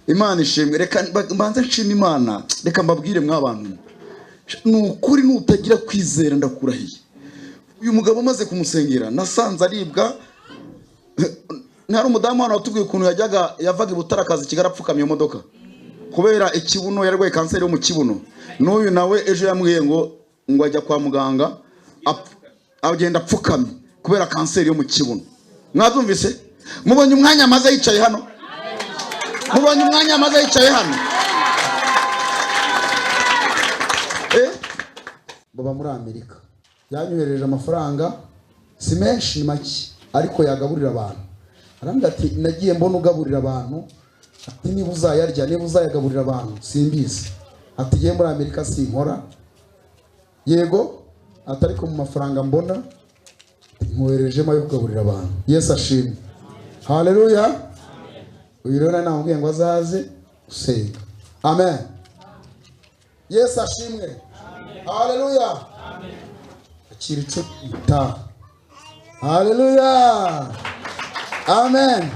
Imana ishimwe. Reka mbanze nshima Imana. Reka mbabwire mw'abantu, nukuri nutagira kwizera ndakurahiye. Uyu mugabo amaze kumusengera nasanze aribwa. Ntari umudamu hano watubwiye ukuntu yavaga ibutara akazi kigarapfukamye mu modoka kubera ikibuno, yarwaye kanseri yo mu kibuno. N'uyu nawe ejo yambwiye ngo ajya kwa muganga agenda apfukamye kubera kanseri yo mu kibuno. Mwabyumvise? Mubonye umwanya amaze yicaye hano? Mubonye umwanya amaze yicaye hano? Baba muri Amerika yanyohereje amafaranga, si menshi ni make, ariko yagaburira abantu. Arambwira ati nagiye mbona ugaburira abantu, ati niba uzayarya, niba uzayagaburira abantu simbizi. Ati giye muri Amerika sinkora. Yego, atari ko mu mafaranga mbona nkoherejemo yo kugaburira abantu. Yesu ashimwe. Haleluya. Uyu rero namubwiye ngo azaze usenga. Amen. Yesu ashimwe. Haleluya. Akiri cyo itaha. Haleluya. Amen.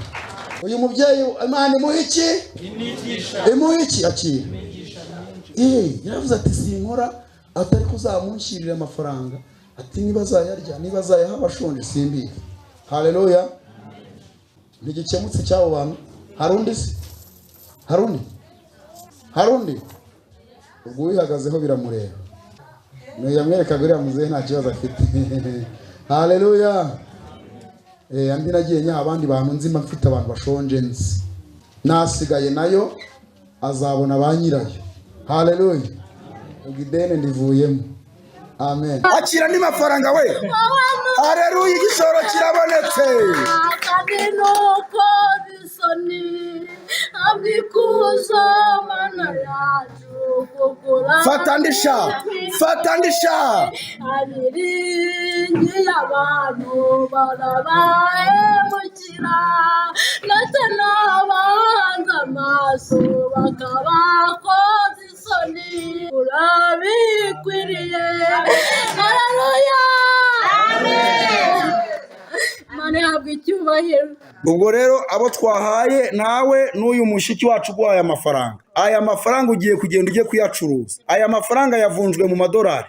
Uyu mubyeyi Imana imuha iki? Imuha iki? Akira. Yaravuze ati sinkora, atari kuzamunshyirira amafaranga. Ati niba azayarya, niba azayaha abashonje simbizi. Haleluya. Ntigikemutse cy'abo bantu. Harundi se? Harundi? Ubwo wihagazeho biramureba. Yamwerekaga uriya muzehe nta kibazo afite. Haleluya. Andi nagiye nya abandi bantu nzima mfite abantu bashonje nzi. Nasigaye nayo azabona ba nyirayo. Haleluya. Ugidene ndivuyemo. Amen. Akira ni mafaranga we. Haleluya, igishoro kirabonetse. Akabinuko bisoni abikuza mana yacu kugura. Fatandisha. Abiringi abantu barabahemukira, ndetse n'abanza amaso bakabakoza isoni. Urabikwiriye. Haleluya. Amen. Imana ihabwe icyubahiro. Ubwo rero abo twahaye nawe n'uyu mushiki wacu guhaye amafaranga. Aya mafaranga ugiye kugenda ugiye kuyacuruza. Aya mafaranga yavunjwe mu madolari.